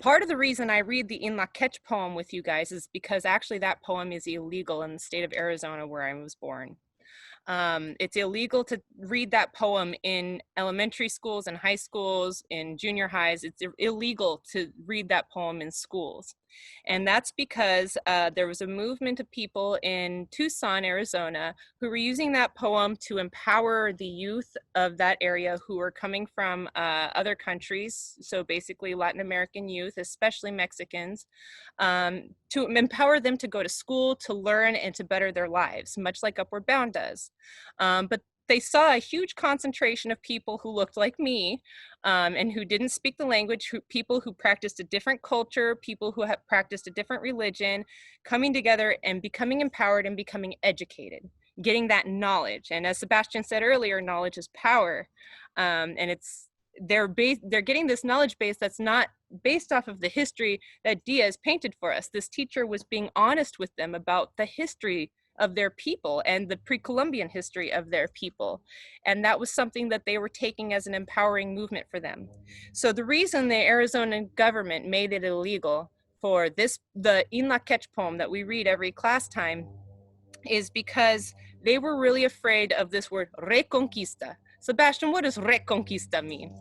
Part of the reason I read the In La Quech poem with you guys is because actually that poem is illegal in the state of Arizona where I was born. It's illegal to read that poem in elementary schools and high schools, in junior highs. It's illegal to read that poem in schools. And that's because there was a movement of people in Tucson, Arizona, who were using that poem to empower the youth of that area who were coming from other countries. So basically Latin American youth, especially Mexicans, to empower them to go to school, to learn, and to better their lives, much like Upward Bound does. But they saw a huge concentration of people who looked like me and who didn't speak the language, people who practiced a different culture, people who have practiced a different religion, coming together and becoming empowered and becoming educated, getting that knowledge. And as Sebastian said earlier, knowledge is power. And they're getting this knowledge base that's not based off of the history that Diaz painted for us. This teacher was being honest with them about the history of their people and the pre-Columbian history of their people. And that was something that they were taking as an empowering movement for them. So the reason the Arizona government made it illegal for the In La Quech poem that we read every class time is because they were really afraid of this word reconquista. Sebastian, what does reconquista mean?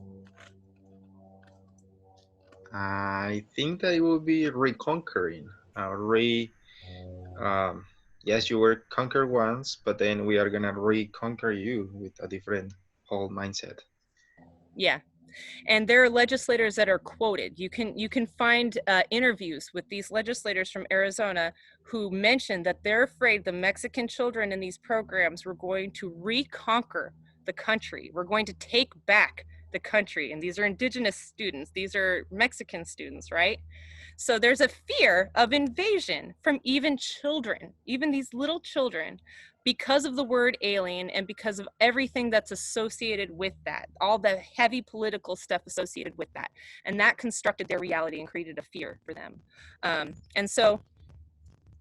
I think that it will be reconquering. Yes, you were conquered once, but then we are gonna reconquer you with a different whole mindset. Yeah. And there are legislators that are quoted. You can find interviews with these legislators from Arizona who mentioned that they're afraid the Mexican children in these programs were going to reconquer the country. We're going to take back the country. And these are indigenous students. These are Mexican students, right? So there's a fear of invasion from even children, even these little children, because of the word alien and because of everything that's associated with that, all the heavy political stuff associated with that. And that constructed their reality and created a fear for them. And so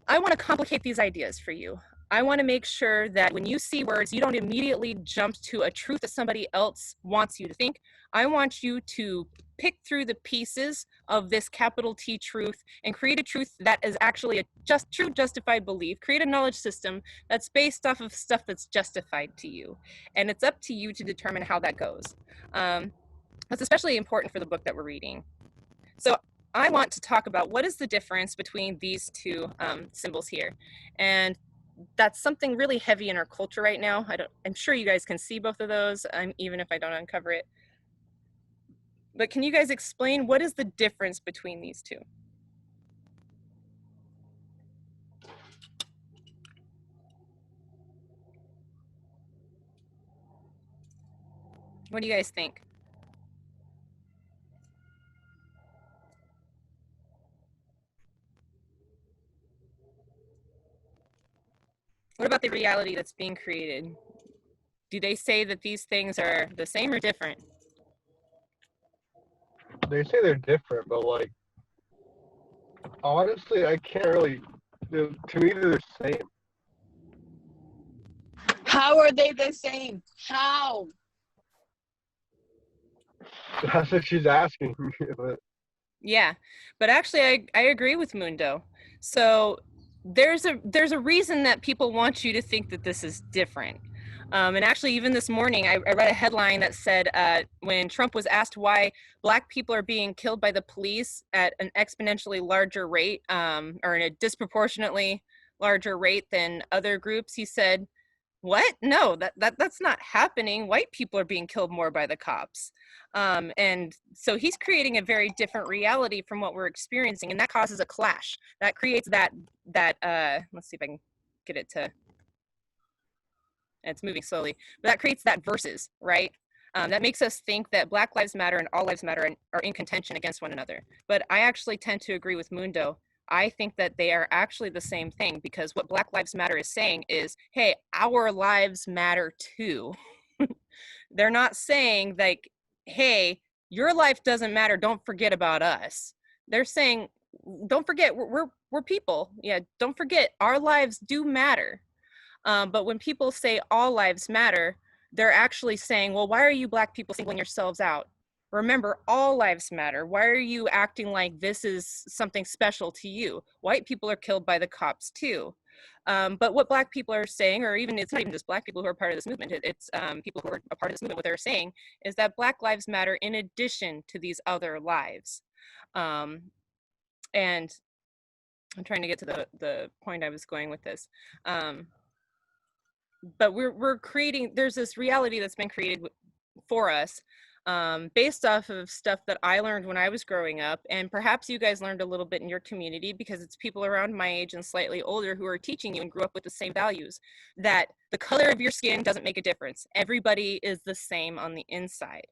I want to complicate these ideas for you. I want to make sure that when you see words, you don't immediately jump to a truth that somebody else wants you to think. I want you to pick through the pieces of this capital T truth and create a truth that is actually a true justified belief. Create a knowledge system that's based off of stuff that's justified to you. And it's up to you to determine how that goes. That's especially important for the book that we're reading. So I want to talk about what is the difference between these two symbols here. And that's something really heavy in our culture right now. I'm sure you guys can see both of those, even if I don't uncover it. But can you guys explain what is the difference between these two? What do you guys think? What about the reality that's being created? Do they say that these things are the same or different? They say they're different, but like honestly, I can't really. To me, they're the same. How are they the same? How? That's what she's asking. But Yeah, but actually I agree with Mundo. So there's a reason that people want you to think that this is different. And actually, even this morning, I read a headline that said when Trump was asked why Black people are being killed by the police at an exponentially larger rate, or in a disproportionately larger rate than other groups, he said, "What? No, that's not happening. White people are being killed more by the cops." And so he's creating a very different reality from what we're experiencing, and that causes a clash. That creates that let's see if I can get it to. It's moving slowly, but that creates that versus, right? That makes us think that Black Lives Matter and all lives matter are in contention against one another. But I actually tend to agree with Mundo. I think that they are actually the same thing, because what Black Lives Matter is saying is, hey, our lives matter too. They're not saying like, hey, your life doesn't matter, don't forget about us. They're saying, don't forget, we're people. Yeah, don't forget, our lives do matter. But when people say all lives matter, they're actually saying, well, why are you Black people singling yourselves out? Remember, all lives matter. Why are you acting like this is something special to you? White people are killed by the cops too. But what Black people are saying, or even it's not even just Black people who are part of this movement, it's people who are a part of this movement, what they're saying is that Black lives matter in addition to these other lives. And I'm trying to get to the point I was going with this. But we're creating, there's this reality that's been created for us based off of stuff that I learned when I was growing up, and perhaps you guys learned a little bit in your community, because it's people around my age and slightly older who are teaching you and grew up with the same values, that the color of your skin doesn't make a difference. Everybody is the same on the inside.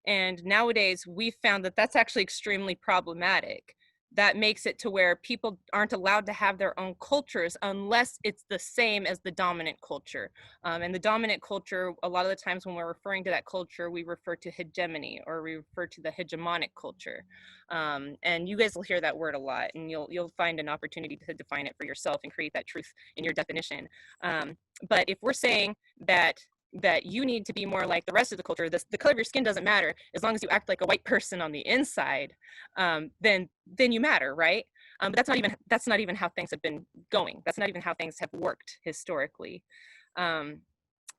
And nowadays we've found that that's actually extremely problematic. That makes it to where people aren't allowed to have their own cultures unless it's the same as the dominant culture. And the dominant culture, a lot of the times when we're referring to that culture, we refer to hegemony, or we refer to the hegemonic culture. And you guys will hear that word a lot, and you'll find an opportunity to define it for yourself and create that truth in your definition. But if we're saying that you need to be more like the rest of the culture, the color of your skin doesn't matter as long as you act like a white person on the inside, then you matter, right? But that's not even how things have been going. That's not even how things have worked historically.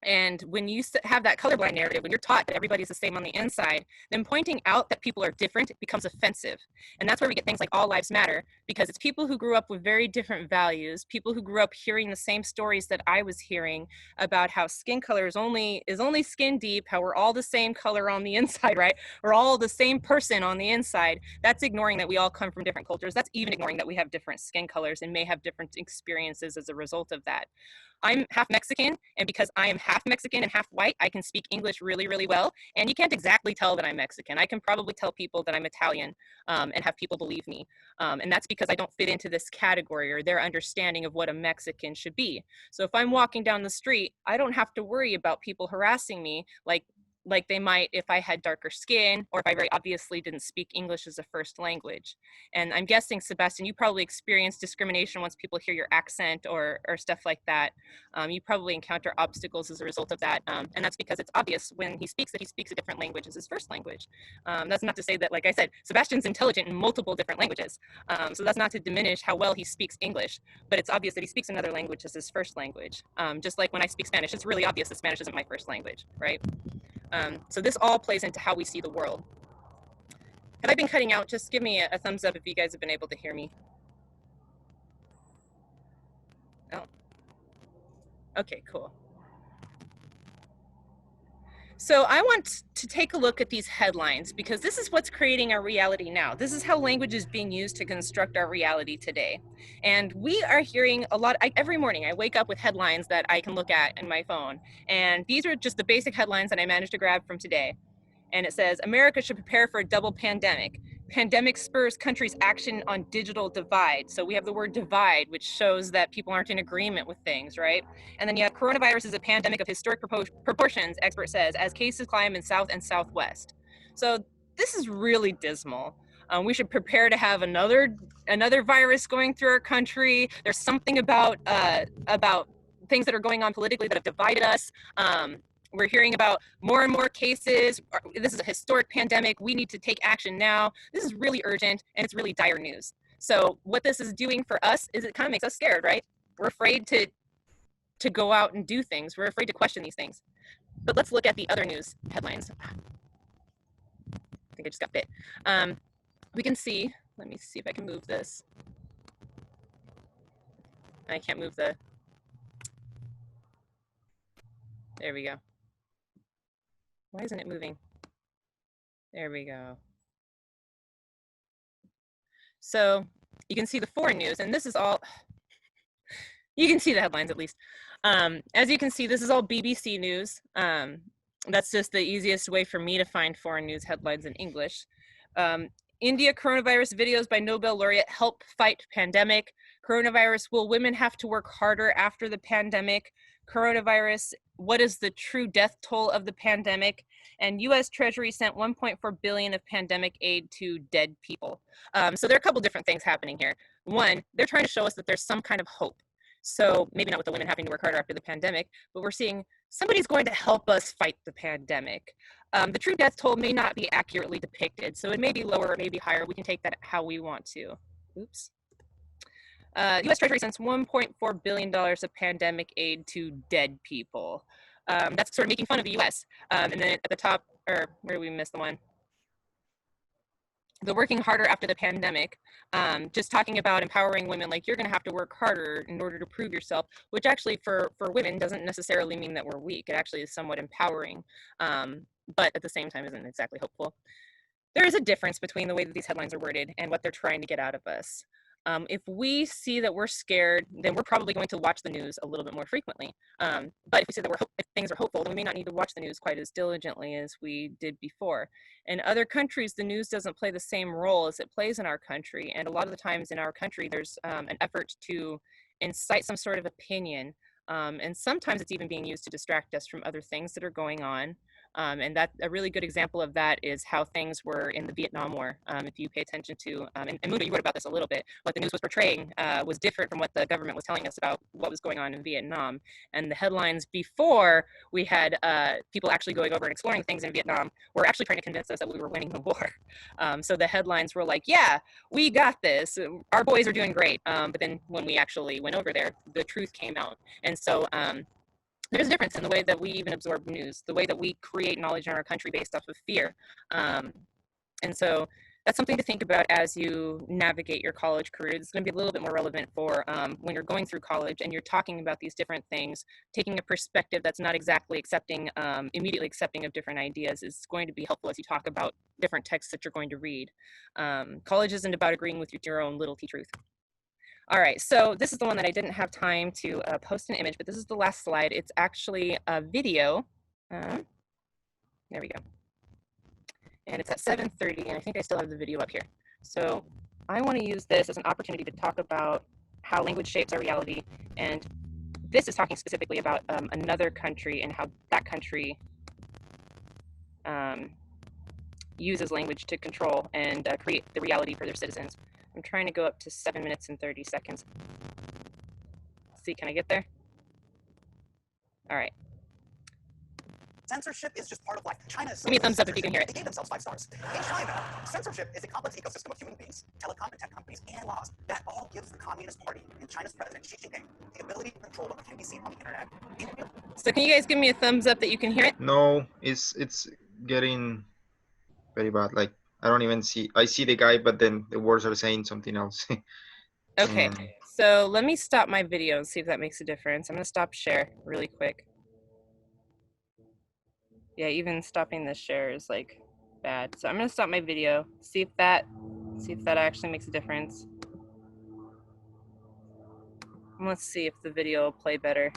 And when you have that colorblind narrative, when you're taught that everybody's the same on the inside, then pointing out that people are different becomes offensive. And that's where we get things like all lives matter, because it's people who grew up with very different values, people who grew up hearing the same stories that I was hearing about how skin color is only skin deep, how we're all the same color on the inside, right? We're all the same person on the inside. That's ignoring that we all come from different cultures. That's even ignoring that we have different skin colors and may have different experiences as a result of that. I'm half Mexican, and because I am half Mexican and half white, I can speak English really, really well. And you can't exactly tell that I'm Mexican. I can probably tell people that I'm Italian, and have people believe me. And that's because I don't fit into this category or their understanding of what a Mexican should be. So if I'm walking down the street, I don't have to worry about people harassing me like they might if I had darker skin, or if I very obviously didn't speak English as a first language. And I'm guessing, Sebastian, you probably experience discrimination once people hear your accent or stuff like that. You probably encounter obstacles as a result of that. And that's because it's obvious when he speaks that he speaks a different language as his first language. That's not to say that, like I said, Sebastian's intelligent in multiple different languages. So that's not to diminish how well he speaks English, but it's obvious that he speaks another language as his first language. Just like when I speak Spanish, it's really obvious that Spanish isn't my first language, right? So this all plays into how we see the world. Have I been cutting out? Just give me a thumbs up if you guys have been able to hear me. Oh. Okay, cool. So I want to take a look at these headlines because this is what's creating our reality now. This is how language is being used to construct our reality today. And we are hearing a lot, every morning I wake up with headlines that I can look at in my phone. And these are just the basic headlines that I managed to grab from today. And it says, America should prepare for a double pandemic. Pandemic spurs countries' action on digital divide. So we have the word divide, which shows that people aren't in agreement with things, right? And then you have coronavirus is a pandemic of historic proportions, expert says, as cases climb in South and Southwest. So this is really dismal. We should prepare to have another virus going through our country. There's something about things that are going on politically that have divided us. We're hearing about more and more cases. This is a historic pandemic. We need to take action now. This is really urgent and it's really dire news. So what this is doing for us is it kind of makes us scared, right? We're afraid to go out and do things. We're afraid to question these things. But let's look at the other news headlines. I think I just got bit. We can see, let me see if I can move this. I can't move the, there we go. Why isn't it moving? There we go. So you can see the foreign news, and this is all, you can see the headlines at least. As you can see, this is all BBC News. That's just the easiest way for me to find foreign news headlines in English. India coronavirus videos by Nobel laureate help fight pandemic. Coronavirus, will women have to work harder after the pandemic? Coronavirus, what is the true death toll of the pandemic? And US Treasury sent 1.4 billion of pandemic aid to dead people. So there are a couple different things happening here. One, they're trying to show us that there's some kind of hope. So maybe not with the women having to work harder after the pandemic, but we're seeing somebody's going to help us fight the pandemic. The true death toll may not be accurately depicted, so it may be lower, it may be higher. We can take that how we want to. Oops. US Treasury sends $1.4 billion of pandemic aid to dead people. That's sort of making fun of the US. And then at the top, or where did we miss the one? The working harder after the pandemic, just talking about empowering women, like you're going to have to work harder in order to prove yourself, which actually for women doesn't necessarily mean that we're weak. It actually is somewhat empowering, but at the same time isn't exactly hopeful. There is a difference between the way that these headlines are worded and what they're trying to get out of us. If we see that we're scared, then we're probably going to watch the news a little bit more frequently. But if we see that if things are hopeful, then we may not need to watch the news quite as diligently as we did before. In other countries, the news doesn't play the same role as it plays in our country. And a lot of the times in our country, there's an effort to incite some sort of opinion. And sometimes it's even being used to distract us from other things that are going on. And that a really good example of that is how things were in the Vietnam War. If you pay attention to, and Muda, you wrote about this a little bit, what the news was portraying was different from what the government was telling us about what was going on in Vietnam. And the headlines before we had people actually going over and exploring things in Vietnam were actually trying to convince us that we were winning the war. So the headlines were like, yeah, we got this. Our boys are doing great. But then when we actually went over there, the truth came out. And so there's a difference in the way that we even absorb news, the way that we create knowledge in our country based off of fear. And so that's something to think about as you navigate your college career. It's going to be a little bit more relevant for when you're going through college and you're talking about these different things. Taking a perspective that's not exactly accepting, immediately accepting of different ideas is going to be helpful as you talk about different texts that you're going to read. College isn't about agreeing with your own little t-truth. All right, so this is the one that I didn't have time to post an image, but this is the last slide. It's actually a video. There we go. And it's at 7:30, and I think I still have the video up here. So I want to use this as an opportunity to talk about how language shapes our reality. And this is talking specifically about another country and how that country uses language to control and create the reality for their citizens. I'm trying to go up to 7 minutes and 30 seconds. Let's see, can I get there? All right. Censorship is just part of life. China is Give me a thumbs up if you can hear it. They gave themselves 5 stars. In China, censorship is a complex ecosystem of human beings, telecom and tech companies, and laws that all gives the Communist Party and China's president Xi Jinping the ability to control what can be seen on the internet. So can you guys give me a thumbs up that you can hear it? No, it's getting very bad. Like I don't even see. I see the guy, but then the words are saying something else. Okay, And so let me stop my video and see if that makes a difference. I'm gonna stop share really quick. Yeah, even stopping the share is like bad. So I'm gonna stop my video, see if that actually makes a difference. And let's see if the video will play better.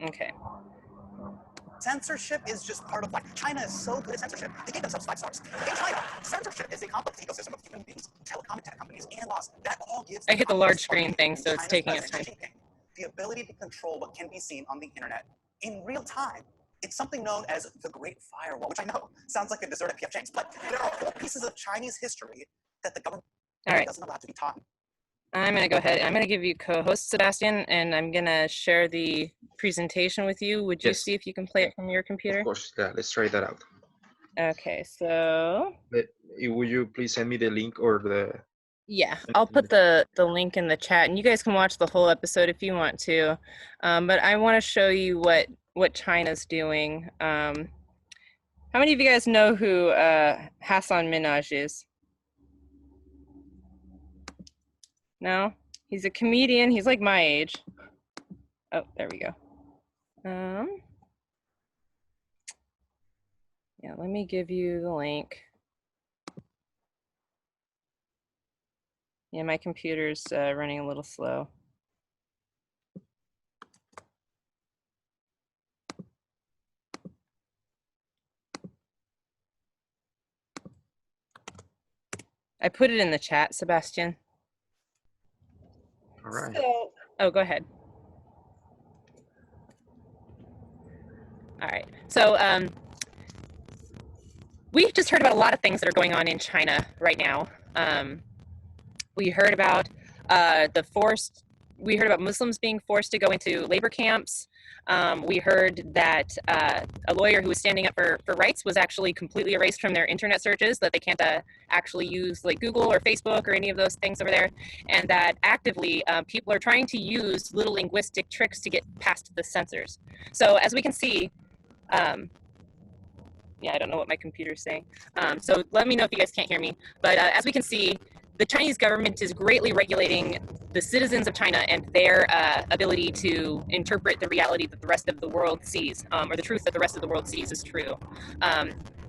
Okay. Censorship is just part of life. China is so good at censorship, they gave themselves 5 stars. In China, censorship is a complex ecosystem of human beings, telecom and tech companies, and laws that all gives I hit the large Communist screen Party thing, and so it's China's taking its President time. Xi Jinping the ability to control what can be seen on the internet in real time. It's something known as the Great Firewall, which I know sounds like a dessert at P.F. Chang's, but there are whole pieces of Chinese history that the government All right. doesn't allow to be taught. I'm going to go ahead. I'm going to give you co-host Sebastian, and I'm going to share the presentation with you. Would you yes, see if you can play it from your computer? of course. Yeah, let's try that out. Okay, so But would you please send me the link or the? yeah, I'll put the link in the chat, and you guys can watch the whole episode if you want to. But I want to show you what China's doing. How many of you guys know who Hassan Minhaj is? No? He's a comedian. He's like my age. Oh, there we go. Yeah, let me give you the link. Yeah, my computer's running a little slow. I put it in the chat, Sebastian. All right. So, oh, go ahead. All right. So we've just heard about a lot of things that are going on in China right now. We heard about we heard about Muslims being forced to go into labor camps. We heard that a lawyer who was standing up for rights was actually completely erased from their internet searches, that they can't actually use like Google or Facebook or any of those things over there, and that actively people are trying to use little linguistic tricks to get past the censors. So as we can see, yeah, I don't know what my computer's saying. So let me know if you guys can't hear me. But as we can see, the Chinese government is greatly regulating the citizens of China and their ability to interpret the reality that the rest of the world sees, or the truth that the rest of the world sees is true.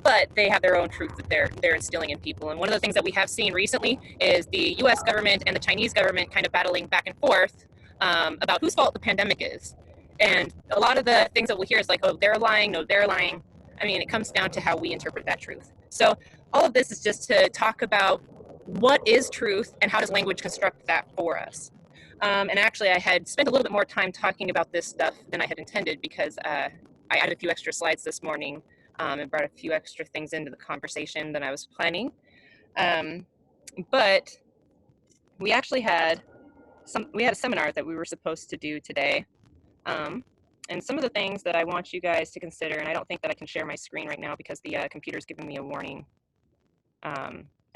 But they have their own truth that they're instilling in people. And one of the things that we have seen recently is the U.S. government and the Chinese government kind of battling back and forth about whose fault the pandemic is. And a lot of the things that we'll hear is like, oh, they're lying, no, they're lying. I mean, it comes down to how we interpret that truth. So all of this is just to talk about what is truth and how does language construct that for us. And actually, I had spent a little bit more time talking about this stuff than I had intended because I added a few extra slides this morning and brought a few extra things into the conversation than I was planning. But we actually had a seminar that we were supposed to do today. And some of the things that I want you guys to consider, and I don't think that I can share my screen right now because the computer's giving me a warning.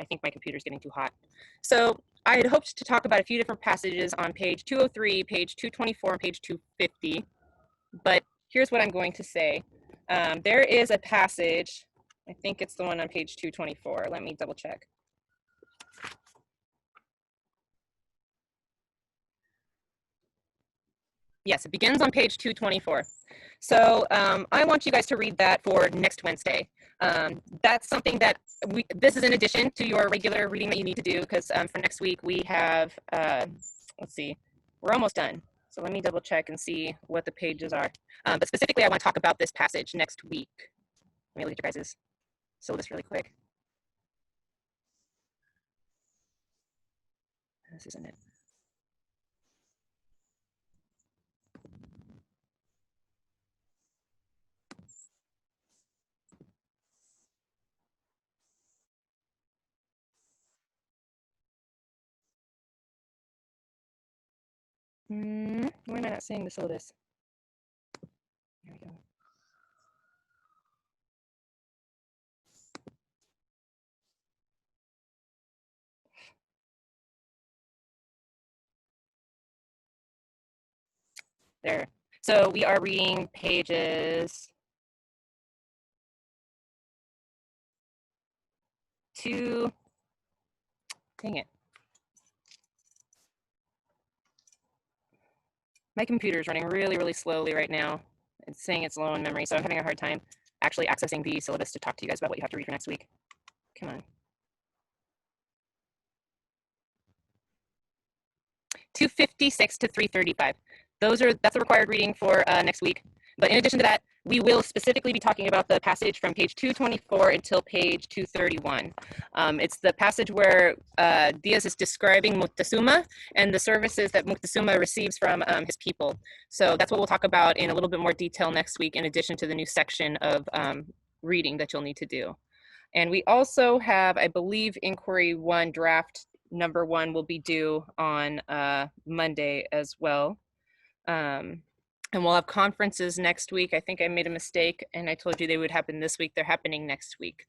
I think my computer's getting too hot. So I had hoped to talk about a few different passages on page 203, page 224, and page 250. But here's what I'm going to say. There is a passage, I think it's the one on page 224. Let me double check. Yes, it begins on page 224. So I want you guys to read that for next Wednesday. That's something that this is in addition to your regular reading that you need to do because for next week we have, let's see, we're almost done. So let me double check and see what the pages are. But specifically, I want to talk about this passage next week. Let me look at your guys' syllabus really quick. This isn't it. Why am I not seeing the syllabus? There we go. there. So we are reading pages 2. Dang it. My computer is running really, really slowly right now. It's saying it's low in memory, so I'm having a hard time actually accessing the syllabus to talk to you guys about what you have to read for next week. Come on. 256 to 335. That's a required reading for next week. But in addition to that, we will specifically be talking about the passage from page 224 until page 231. It's the passage where Diaz is describing Moctezuma and the services that Moctezuma receives from his people. So that's what we'll talk about in a little bit more detail next week, in addition to the new section of reading that you'll need to do. And we also have, I believe, Inquiry 1 draft number 1 will be due on Monday as well. And we'll have conferences next week. I think I made a mistake and I told you they would happen this week. They're happening next week.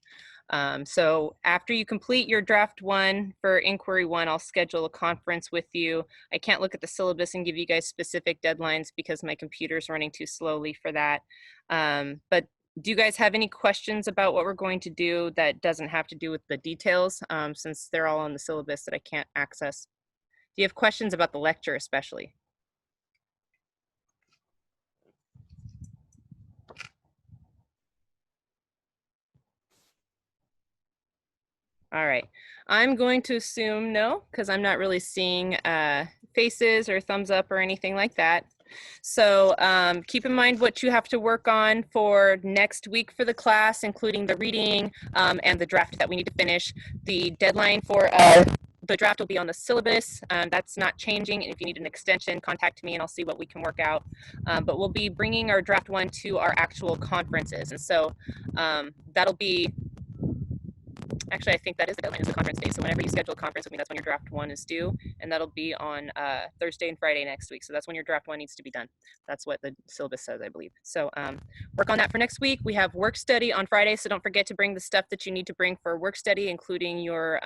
So after you complete your draft 1 for Inquiry 1, I'll schedule a conference with you. I can't look at the syllabus and give you guys specific deadlines because my computer's running too slowly for that. But do you guys have any questions about what we're going to do that doesn't have to do with the details, since they're all on the syllabus that I can't access? Do you have questions about the lecture especially? All right, I'm going to assume no, because I'm not really seeing faces or thumbs up or anything like that. So keep in mind what you have to work on for next week for the class, including the reading and the draft that we need to finish. The deadline for the draft will be on the syllabus. That's not changing. And if you need an extension, contact me and I'll see what we can work out. But we'll be bringing our draft 1 to our actual conferences. And so that'll be, actually, I think that is the deadline, is the conference day. So whenever you schedule a conference with me, that's when your draft 1 is due. And that'll be on Thursday and Friday next week. So that's when your draft 1 needs to be done. That's what the syllabus says, I believe. So work on that for next week. We have work study on Friday. So don't forget to bring the stuff that you need to bring for work study, including your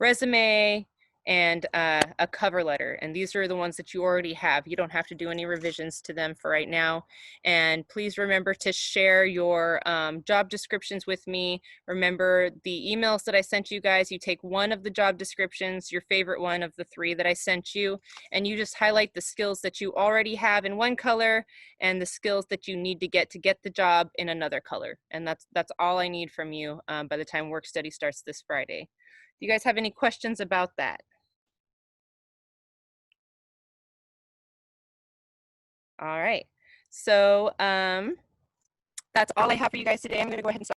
resume and a cover letter. And these are the ones that you already have. You don't have to do any revisions to them for right now. And please remember to share your job descriptions with me. Remember the emails that I sent you guys, you take one of the job descriptions, your favorite one of the 3 that I sent you, and you just highlight the skills that you already have in one color and the skills that you need to get the job in another color. And that's all I need from you by the time work study starts this Friday. Do you guys have any questions about that? All right, so that's all I have for you guys today. I'm going to go ahead and stop.